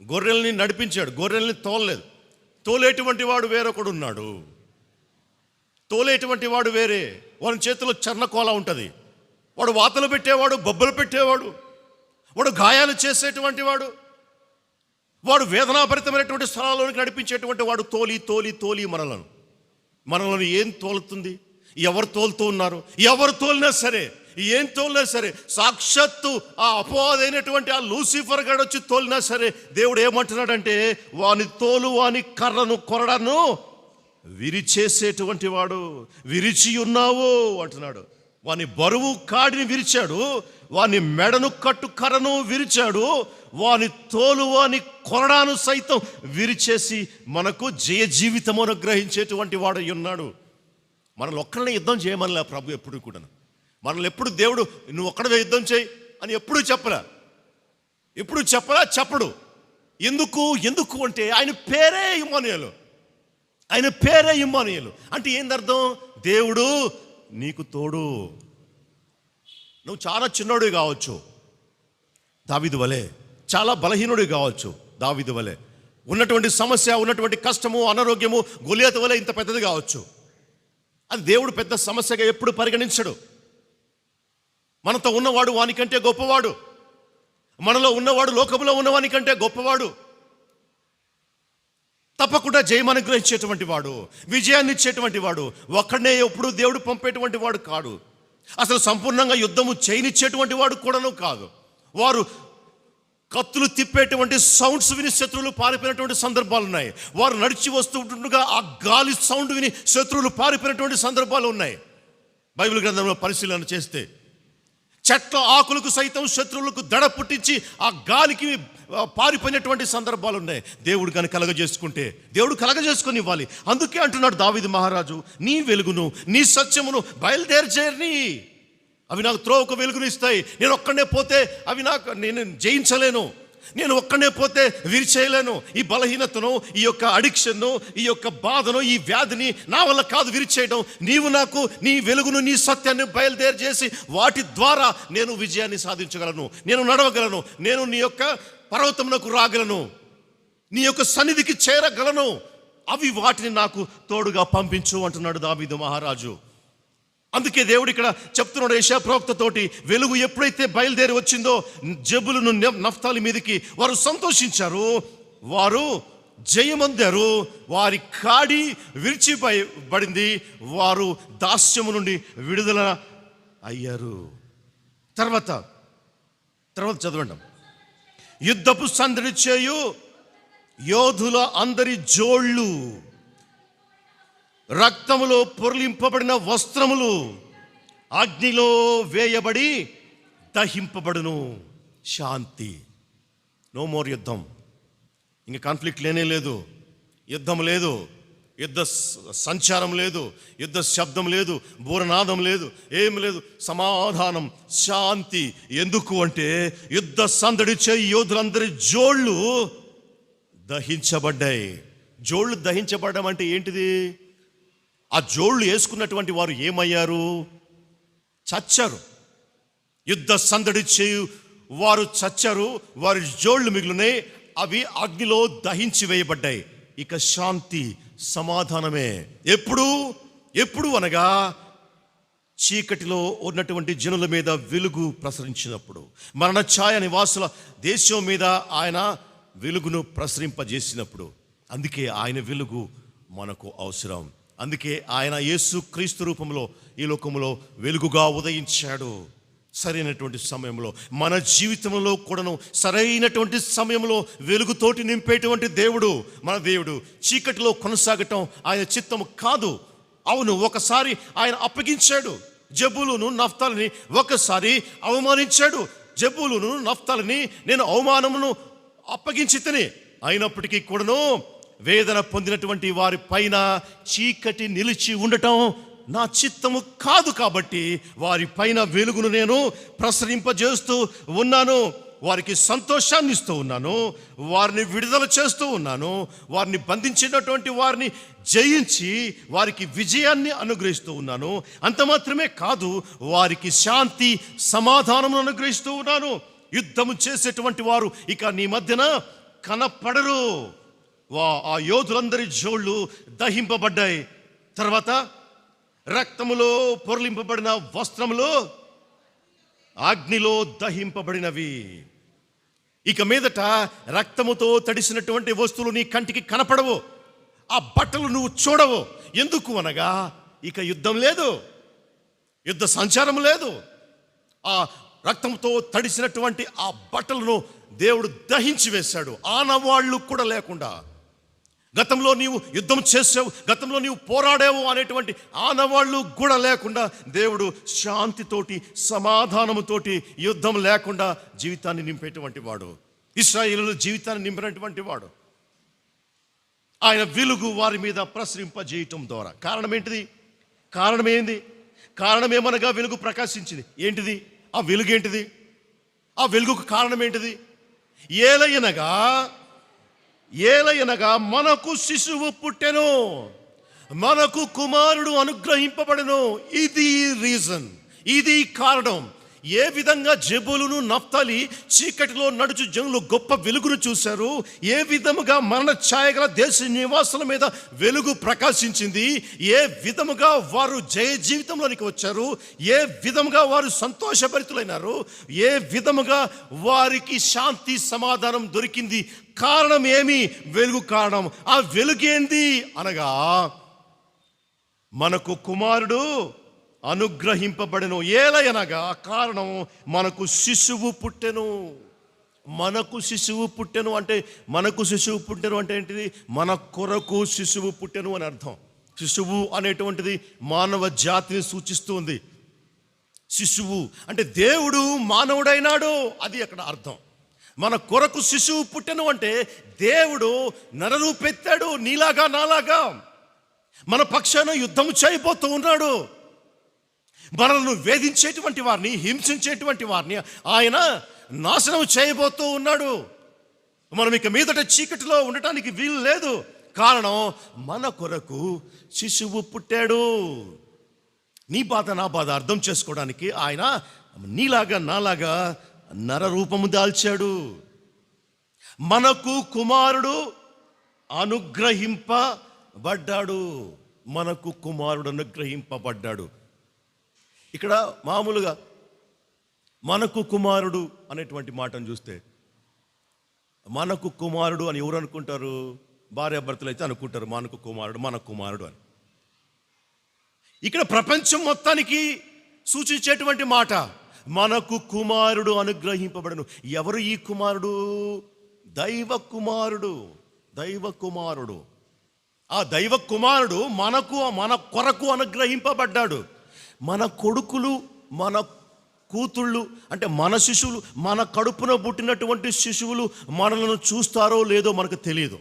గొర్రెల్ని నడిపించాడు, గొర్రెల్ని తోలలేదు. తోలేటువంటి వాడు వేరొకడు ఉన్నాడు. తోలేటువంటి వాడు వేరే. వాని చేతిలో చర్ణకోల ఉంటుంది. వాడు వాతలు పెట్టేవాడు, బొబ్బలు పెట్టేవాడు, వాడు గాయాలు చేసేటువంటి వాడు, వాడు వేదనాభరితమైనటువంటి స్థలాల్లోనికి నడిపించేటువంటి వాడు. తోలి తోలి తోలి మనలను ఏం తోలుతుంది? ఎవరు తోలుతూ ఉన్నారు? ఎవరు తోలినా సరే, ఏం తోలినా సరే, సాక్షాత్తు ఆ అపవాదైనటువంటి ఆ లూసిఫర్ గాడు వచ్చి తోలినా సరే, దేవుడు ఏమంటున్నాడంటే, వాని తోలు, వాని కర్రను, కొరడను విరిచేసేటువంటి వాడు. విరిచి ఉన్నావు అంటున్నాడు. వాని బరువు కాడిని విరిచాడు, వాని మెడను కట్టు కర్రను విరిచాడు, వాని తోలు, వాని కొరడాను సైతం విరిచేసి మనకు జయ జీవితం అనుగ్రహించేటువంటి వాడు ఉన్నాడు. మనల్ని ఒక్కడనే యుద్ధం చేయమనిలే ప్రభు ఎప్పుడు కూడా. మనల్ని ఎప్పుడు దేవుడు నువ్వు ఒక్కడవే యుద్ధం చేయి అని ఎప్పుడు చెప్పడు. ఎందుకు అంటే ఆయన పేరే ఇమ్మానుయేలు. ఆయన పేరే ఇమ్మానుయేలు అంటే ఏందర్థం? దేవుడు నీకు తోడు. నువ్వు చాలా చిన్నోడు కావచ్చు దావీదు వలె, చాలా బలహీనుడు కావచ్చు దావీదు వలె, ఉన్నటువంటి సమస్య, ఉన్నటువంటి కష్టము, అనారోగ్యము గొలియాతు వలె ఇంత పెద్దది కావచ్చు. అది దేవుడు పెద్ద సమస్యగా ఎప్పుడు పరిగణించడు. మనతో ఉన్నవాడు వానికంటే గొప్పవాడు. మనలో ఉన్నవాడు లోకంలో ఉన్నవానికంటే గొప్పవాడు. తప్పకుండా జయం అనుగ్రహించేటువంటి వాడు, విజయాన్ని ఇచ్చేటువంటి వాడు. ఒక్కడనే ఎప్పుడు దేవుడు పంపేటువంటి వాడు కాడు. అసలు సంపూర్ణంగా యుద్ధము చేయనిచ్చేటువంటి వాడు కూడాను కాదు. వారు కత్తులు తిప్పేటువంటి సౌండ్స్ విని శత్రువులు పారిపోయినటువంటి సందర్భాలు ఉన్నాయి. వారు నడిచి వస్తుండగా ఆ గాలి సౌండ్ విని శత్రువులు పారిపోయినటువంటి సందర్భాలు ఉన్నాయి. బైబిల్ గ్రంథంలో పరిశీలన చేస్తే చెట్ల ఆకులకు సైతం శత్రువులకు దడ పుట్టించి ఆ గాలికి పారిపోయినటువంటి సందర్భాలు ఉన్నాయి. దేవుడు కానీ కలగజేసుకుంటే, దేవుడు కలగజేసుకొని ఇవ్వాలి. అందుకే అంటున్నాడు దావీదు మహారాజు, నీ వెలుగును, నీ సత్యమును బయలుదేరి, అవి నాకు త్రోవకు వెలుగును ఇస్తాయి. నేను ఒక్కడే పోతే నేను జయించలేను. నేను ఒక్కడే పోతే విరిచేయలేను. ఈ బలహీనతను, ఈ యొక్క అడిక్షన్ను, ఈ యొక్క బాధను, ఈ వ్యాధిని నా వల్ల కాదు విరిచేయడం. నీవు నాకు నీ వెలుగును, నీ సత్యాన్ని బయలుదేరి చేసి వాటి ద్వారా నేను విజయాన్ని సాధించగలను, నేను నడవగలను, నేను నీ యొక్క పర్వతమునకు రాగలను, నీ యొక్క సన్నిధికి చేరగలను. అవి వాటిని నాకు తోడుగా పంపించు అంటున్నాడు దావీదు మహారాజు. అందుకే దేవుడు ఇక్కడ చెప్తున్నాడు యెషయా ప్రవక్తతోటి, వెలుగు ఎప్పుడైతే బయలుదేరి వచ్చిందో జెబులును నఫ్తాలి మీదకి వారు సంతోషించారు, వారు జయమందారు, వారి కాడి విరిచిపడింది, వారు దాస్యము నుండి విడుదల అయ్యారు. తర్వాత చదవండి. యుద్ధపు సందడి చేయు యోధుల అందరి జోళ్ళు, రక్తములో పొర్లింపబడిన వస్త్రములు అగ్నిలో వేయబడి దహింపబడును. శాంతి. నో మోర్ యుద్ధం. ఇంక కాన్ఫ్లిక్ట్ లేనే లేదు, యుద్ధం లేదు, యుద్ధ సంచారం లేదు, యుద్ధ శబ్దం లేదు, బూరనాదం లేదు, ఏం లేదు, సమాధానం, శాంతి. ఎందుకు అంటే యుద్ధ సందడి చేయి యోధులందరి జోళ్ళు దహించబడ్డాయి. జోళ్ళు దహించబడ్డం అంటే ఏంటిది? ఆ జోళ్ళు వేసుకున్నటువంటి వారు ఏమయ్యారు? చచ్చారు. యుద్ధ సందడి చేయు వారు చచ్చారు, వారి జోళ్ళు మిగిలినాయి, అవి అగ్నిలో దహించి వేయబడ్డాయి. ఇక శాంతి, సమాధానమే. ఎప్పుడు అనగా చీకటిలో ఉన్నటువంటి జనుల మీద వెలుగు ప్రసరించినప్పుడు, మరణ ఛాయ నివాసుల దేశం మీద ఆయన వెలుగును ప్రసరింపజేసినప్పుడు. అందుకే ఆయన వెలుగు మనకు అవసరం. అందుకే ఆయన యేసు క్రీస్తు రూపంలో ఈ లోకంలో వెలుగుగా ఉదయించాడు. సరైనటువంటి సమయంలో మన జీవితంలో కూడాను సరైనటువంటి సమయంలో వెలుగుతోటి నింపేటువంటి దేవుడు మన దేవుడు. చీకటిలో కొనసాగటం ఆయన చిత్తము కాదు. అవును, ఒకసారి ఆయన అప్పగించాడు. జెబూలూను నఫ్తాలిని ఒకసారి అవమానించాడు. జెబూలూను నఫ్తాలిని నేను అవమానమును అప్పగించితిని. అయినప్పటికీ కూడాను వేదన పొందినటువంటి వారి పైన చీకటి నిలిచి ఉండటం నా చిత్తము కాదు. కాబట్టి వారి పైన వెలుగును నేను ప్రసరింపజేస్తూ ఉన్నాను, వారికి సంతోషాన్ని ఇస్తూ ఉన్నాను, వారిని విడుదల చేస్తూ ఉన్నాను, వారిని బంధించినటువంటి వారిని జయించి వారికి విజయాన్ని అనుగ్రహిస్తూ ఉన్నాను. అంత మాత్రమే కాదు, వారికి శాంతి, సమాధానం అనుగ్రహిస్తూ ఉన్నాను. యుద్ధము చేసేటువంటి వారు ఇక నీ మధ్యన కనపడరు. ఆ యోధులందరి జోళ్ళు దహింపబడ్డాయి. తర్వాత రక్తములో పొరలింపబడిన వస్త్రములు అగ్నిలో దహింపబడినవి. ఇక మీదట రక్తముతో తడిసినటువంటి వస్తువులు నీ కంటికి కనపడవు, ఆ బట్టలు నువ్వు చూడవు. ఎందుకు అనగా ఇక యుద్ధం లేదు, యుద్ధ సంచారం లేదు. ఆ రక్తంతో తడిసినటువంటి ఆ బట్టలను దేవుడు దహించి వేశాడు, ఆనవాళ్ళు కూడా లేకుండా. గతంలో నీవు యుద్ధం చేసావు, గతంలో నీవు పోరాడావు అనేటువంటి ఆనవాళ్ళు కూడా లేకుండా దేవుడు శాంతితోటి, సమాధానముతోటి, యుద్ధం లేకుండా జీవితాన్ని నింపేటువంటి వాడు. ఇశ్రాయేలు జీవితాన్ని నింపినటువంటి వాడు. ఆయన వెలుగు వారి మీద ప్రసరింపజేయటం ద్వారా కారణం ఏంటిది? కారణం ఏమనగా వెలుగు ప్రకాశించింది. ఏంటిది ఆ వెలుగు? ఏంటిది ఆ వెలుగుకు కారణం? ఏంటిది? ఏలయనగా మనకు శిశువు పుట్టెను, మనకు కుమారుడు అనుగ్రహింపబడెను. ఇది రీజన్, ఇది కారణం. ఏ విధంగా జెబూలూను నఫ్తాలి చీకటిలో నడుచు జనులు గొప్ప వెలుగును చూశారు, ఏ విధముగా మరణ ఛాయగల దేశ నివాసుల మీద వెలుగు ప్రకాశించింది, ఏ విధముగా వారు జయ జీవితంలోనికి వచ్చారు, ఏ విధముగా వారు సంతోషభరితులైనారు, ఏ విధముగా వారికి శాంతి, సమాధానం దొరికింది. కారణం ఏమి? వెలుగు కారణం. ఆ వెలుగేంది అనగా మనకు కుమారుడు అనుగ్రహింపబడెను. ఏలయనగా కారణం మనకు శిశువు పుట్టెను. మనకు శిశువు పుట్టెను అంటే, మనకు శిశువు పుట్టెను అంటే ఏంటిది? మన కొరకు శిశువు పుట్టెను అని అర్థం. శిశువు అనేటువంటిది మానవ జాతిని సూచిస్తుంది. శిశువు అంటే దేవుడు మానవుడైనాడు, అది అక్కడ అర్థం. మన కొరకు శిశువు పుట్టెను అంటే దేవుడు నరరూపెత్తాడు, నీలాగా నాలాగా మన పక్షాన యుద్ధం చేయబోతూ ఉన్నాడు. మనల్ని వేధించేటువంటి వారిని, హింసించేటువంటి వారిని ఆయన నాశనం చేయబోతూ ఉన్నాడు. మనం ఇక మీదట చీకటిలో ఉండటానికి వీలు లేదు. కారణం మన కొరకు శిశువు పుట్టాడు. నీ బాధ, నా బాధ అర్థం చేసుకోవడానికి ఆయన నీలాగా నాలాగా నరరూపము దాల్చాడు. మనకు కుమారుడు అనుగ్రహింపబడ్డాడు. మనకు కుమారుడు అనుగ్రహింపబడ్డాడు. ఇక్కడ మామూలుగా మనకు కుమారుడు అనేటువంటి మాటను చూస్తే, మనకు కుమారుడు అని ఎవరు అనుకుంటారు? భార్యాభర్తలు అయితే అనుకుంటారు మనకు కుమారుడు, మన కుమారుడు అని. ఇక్కడ ప్రపంచం మొత్తానికి సూచించేటువంటి మాట మనకు కుమారుడు అనుగ్రహింపబడను. ఎవరు ఈ కుమారుడు? దైవ కుమారుడు. దైవ కుమారుడు. ఆ దైవ కుమారుడు మన కొరకు అనుగ్రహింపబడ్డాడు. మన కొడుకులు, మన కూతుళ్ళు అంటే మన శిశువులు, మన కడుపున పుట్టినటువంటి శిశువులు మనలను చూస్తారో లేదో మనకు తెలియదు.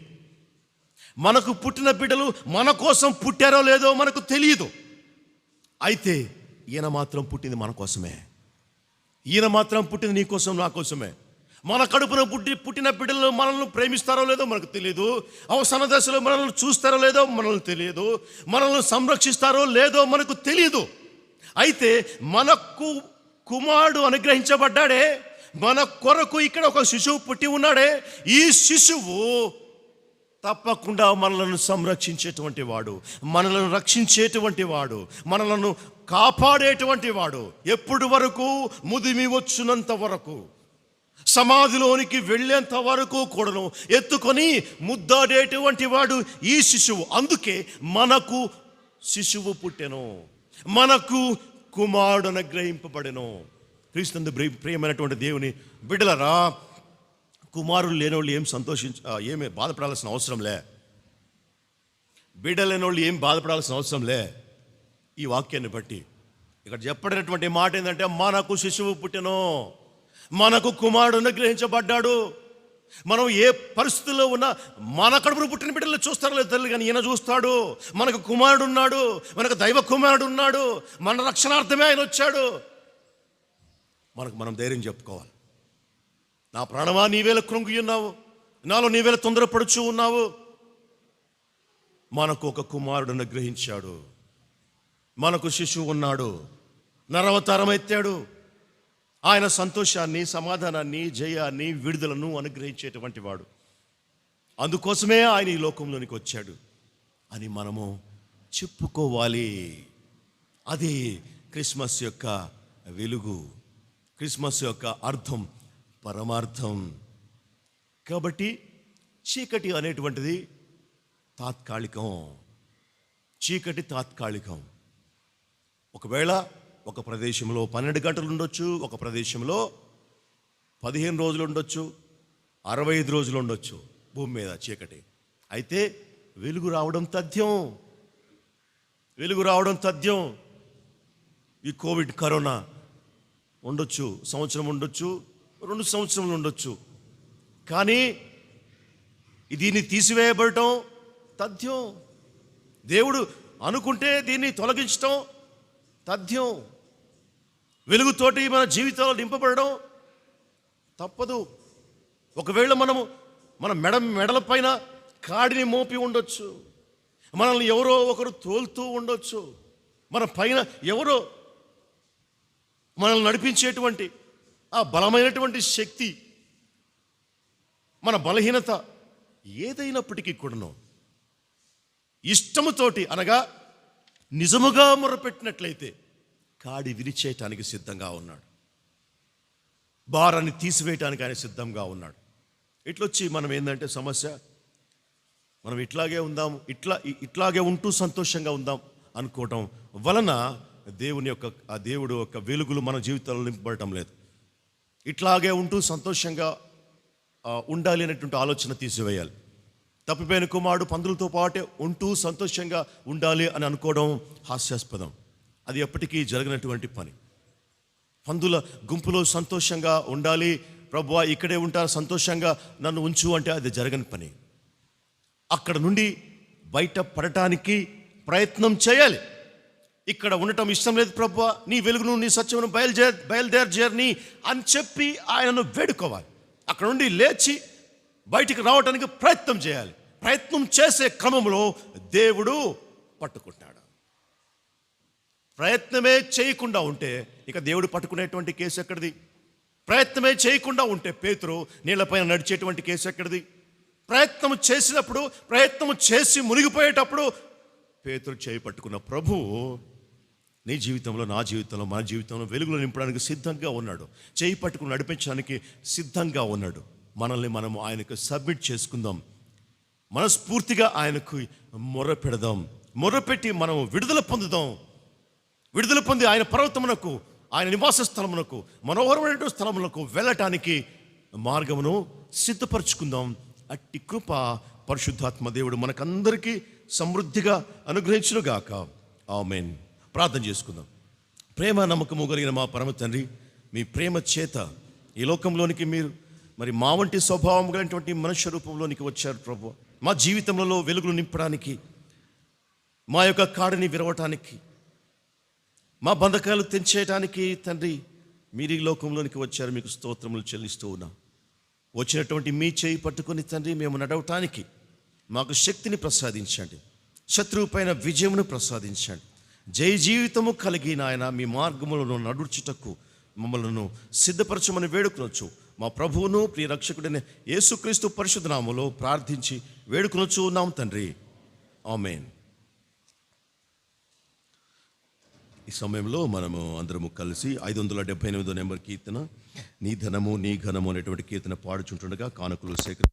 మనకు పుట్టిన బిడ్డలు మన కోసం పుట్టారో లేదో మనకు తెలియదు. అయితే ఈయన మాత్రం పుట్టింది మన కోసమే. ఈయన మాత్రం పుట్టింది నీ కోసం, నా కోసమే. మన కడుపున పుట్టిన బిడ్డలు మనల్ని ప్రేమిస్తారో లేదో మనకు తెలియదు. అవసాన దశలో మనల్ని చూస్తారో లేదో మనల్ని తెలియదు. మనల్ని సంరక్షిస్తారో లేదో మనకు తెలియదు. అయితే మనకు కుమారుడు అనుగ్రహించబడ్డాడే, మన కొరకు ఇక్కడ ఒక శిశువు పుట్టి ఉన్నాడే. ఈ శిశువు తప్పకుండా మనలను సంరక్షించేటువంటి వాడు, మనలను రక్షించేటువంటి వాడు, మనలను కాపాడేటువంటి వాడు. ఎప్పటి వరకు? ముదిమి వచ్చినంత వరకు, సమాధిలోనికి వెళ్ళేంత వరకు కూడాను ఎత్తుకొని ముద్దాడేటువంటి వాడు ఈ శిశువు. అందుకే మనకు శిశువు పుట్టెను, మనకు కుమారుడు అనుగ్రహింపబడెను. క్రీస్తునందు ప్రియమైనటువంటి దేవుని బిడ్డలరా, కుమారులు లేనోళ్ళు ఏమి బాధపడాల్సిన అవసరం లే. బిడ్డ లేనోళ్ళు ఏం బాధపడాల్సిన అవసరం లే. ఈ వాక్యాన్ని బట్టి ఇక్కడ చెప్పబడినటువంటి మాట ఏంటంటే, మనకు శిశువు పుట్టెను, మనకు కుమారుడు అనుగ్రహించబడ్డాడు. మనం ఏ పరిస్థితుల్లో ఉన్నా మన కడుపును పుట్టిన బిడ్డలు చూస్తారో లేదు తల్లి, కానీ ఈయన చూస్తాడు. మనకు కుమారుడు ఉన్నాడు, మనకు దైవ కుమారుడు ఉన్నాడు, మన రక్షణార్థమే ఆయన వచ్చాడు. మనం ధైర్యం చెప్పుకోవాలి. నా ప్రాణమా నీవేళ కృంగి ఉన్నావు, నాలో నీవేళ తొందరపడుచు ఉన్నావు. మనకు ఒక కుమారుడు అనుగ్రహించాడు, మనకు శిశువు ఉన్నాడు, నరవతారం ఎత్తాడు. ఆయన సంతోషాన్ని, సమాధానాన్ని, జయాన్ని, విడుదలను అనుగ్రహించేటువంటి వాడు. అందుకోసమే ఆయన ఈ లోకంలోనికి వచ్చాడు అని మనము చెప్పుకోవాలి. అది క్రిస్మస్ యొక్క వెలుగు, క్రిస్మస్ యొక్క అర్థం, పరమార్థం. కాబట్టి చీకటి అనేటువంటిది తాత్కాలికం. చీకటి తాత్కాలికం. ఒకవేళ ఒక ప్రదేశంలో 12 గంటలు ఉండొచ్చు, ఒక ప్రదేశంలో 15 రోజులు ఉండొచ్చు, 65 రోజులు ఉండొచ్చు భూమి మీద చీకటి. అయితే వెలుగు రావడం తథ్యం, వెలుగు రావడం తథ్యం. ఈ కోవిడ్, కరోనా ఉండొచ్చు, సంవత్సరం ఉండొచ్చు, 2 సంవత్సరములు ఉండొచ్చు, కానీ దీన్ని తీసివేయబడటం తథ్యం. దేవుడు అనుకుంటే దీన్ని తొలగించటం తథ్యం. వెలుగుతోటి మన జీవితాలు నింపబడడం తప్పదు. ఒకవేళ మన మెడల పైన కాడిని మోపి ఉండొచ్చు, మనల్ని ఎవరో ఒకరు తోలుతూ ఉండొచ్చు, మన పైన ఎవరో మనల్ని నడిపించేటువంటి ఆ బలమైనటువంటి శక్తి, మన బలహీనత ఏదైనప్పటికీ కూడాను ఇష్టముతోటి అనగా నిజముగా మొరపెట్టినట్లయితే కాడి విరిచేయటానికి సిద్ధంగా ఉన్నాడు, భారాన్ని తీసివేయటానికి ఆయన సిద్ధంగా ఉన్నాడు. ఇట్లొచ్చి మనం ఏంటంటే సమస్య, మనం ఇట్లాగే ఉందాం, ఇట్లాగే ఉంటూ సంతోషంగా ఉందాం అనుకోవటం వలన దేవుడు యొక్క వెలుగులు మన జీవితాల్లో నింపబడటం లేదు. ఇట్లాగే ఉంటూ సంతోషంగా ఉండాలి అనేటువంటి ఆలోచన తీసివేయాలి. తప్పిపోయిన కుమారుడు పందులతో పాటే ఉంటూ సంతోషంగా ఉండాలి అని అనుకోవడం హాస్యాస్పదం. అది ఎప్పటికీ జరగనటువంటి పని. పందుల గుంపులో సంతోషంగా ఉండాలి, ప్రభువా ఇక్కడే ఉంటాను, సంతోషంగా నన్ను ఉంచు అంటే అది జరగని పని. అక్కడ నుండి బయట పడటానికి ప్రయత్నం చేయాలి. ఇక్కడ ఉండటం ఇష్టం లేదు ప్రభువా, నీ వెలుగును, నీ సత్యమును బయలుదేరని అని చెప్పి ఆయనను వేడుకోవాలి. అక్కడ నుండి లేచి బయటికి రావడానికి ప్రయత్నం చేయాలి. ప్రయత్నం చేసే క్రమంలో దేవుడు పట్టుకుంటాడు. ప్రయత్నమే చేయకుండా ఉంటే ఇక దేవుడు పట్టుకునేటువంటి కేసు ఎక్కడిది? ప్రయత్నమే చేయకుండా ఉంటే పేతురు నీళ్లపైన నడిచేటువంటి కేసు ఎక్కడిది? ప్రయత్నం చేసినప్పుడు, ప్రయత్నం చేసి మునిగిపోయేటప్పుడు పేతురు చేయి పట్టుకున్న ప్రభువు నీ జీవితంలో, నా జీవితంలో, మన జీవితంలో వెలుగులో నింపడానికి సిద్ధంగా ఉన్నాడు. చేయి పట్టుకుని నడిపించడానికి సిద్ధంగా ఉన్నాడు. మనల్ని మనము ఆయనకు సబ్మిట్ చేసుకుందాం, మనస్ఫూర్తిగా ఆయనకు మొర్ర పెడదాం. మొర్రపెట్టి మనం విడుదల పొందుదాం. విడుదల పొంది ఆయన పర్వతమునకు, ఆయన నివాస స్థలమునకు, మనోహరమైన స్థలమునకు వెళ్ళటానికి మార్గమును సిద్ధపరచుకుందాం. అట్టి కృప పరిశుద్ధాత్మ దేవుడు మనకందరికీ సమృద్ధిగా అనుగ్రహించునుగాక. ఆమేన్. ప్రార్థన చేసుకుందాం. ప్రేమ నమ్మకము కలిగిన మా పరమ తండ్రి, మీ ప్రేమ చేత ఈ లోకంలోనికి మీరు మరి మా వంటి స్వభావం కలిగినటువంటి మనుష్య రూపంలోనికి వచ్చారు ప్రభు. మా జీవితంలో వెలుగులు నింపడానికి, మా యొక్క కాడిని విరవటానికి, మా బంధకాలు తెంచేయటానికి తండ్రి మీరు ఈ లోకంలోనికి వచ్చారు. మీకు స్తోత్రములు చెల్లిస్తూ ఉన్నాం. వచ్చినటువంటి మీ చేయి పట్టుకొని తండ్రి మేము నడవటానికి మాకు శక్తిని ప్రసాదించండి. శత్రువు పైన విజయమును ప్రసాదించండి. జయ జీవితము కలిగి నాయన మీ మార్గములను నడుచుటకు మమ్మలను సిద్ధపరచమని వేడుకొనొచ్చు. మా ప్రభువును ప్రియ రక్షకుడైన యేసుక్రీస్తు పరిశుద్ధ నామములో ప్రార్థించి వేడుకొనొచ్చు ఉన్నాం తండ్రి. ఆమేన్. ఈ సమయంలో మనము అందరము కలిసి 578 నెంబర్ కీర్తన, నీ ధనము నీ ఘనము అనేటువంటి కీర్తన పాడుచుంటుండగా కానుకలు సేకరి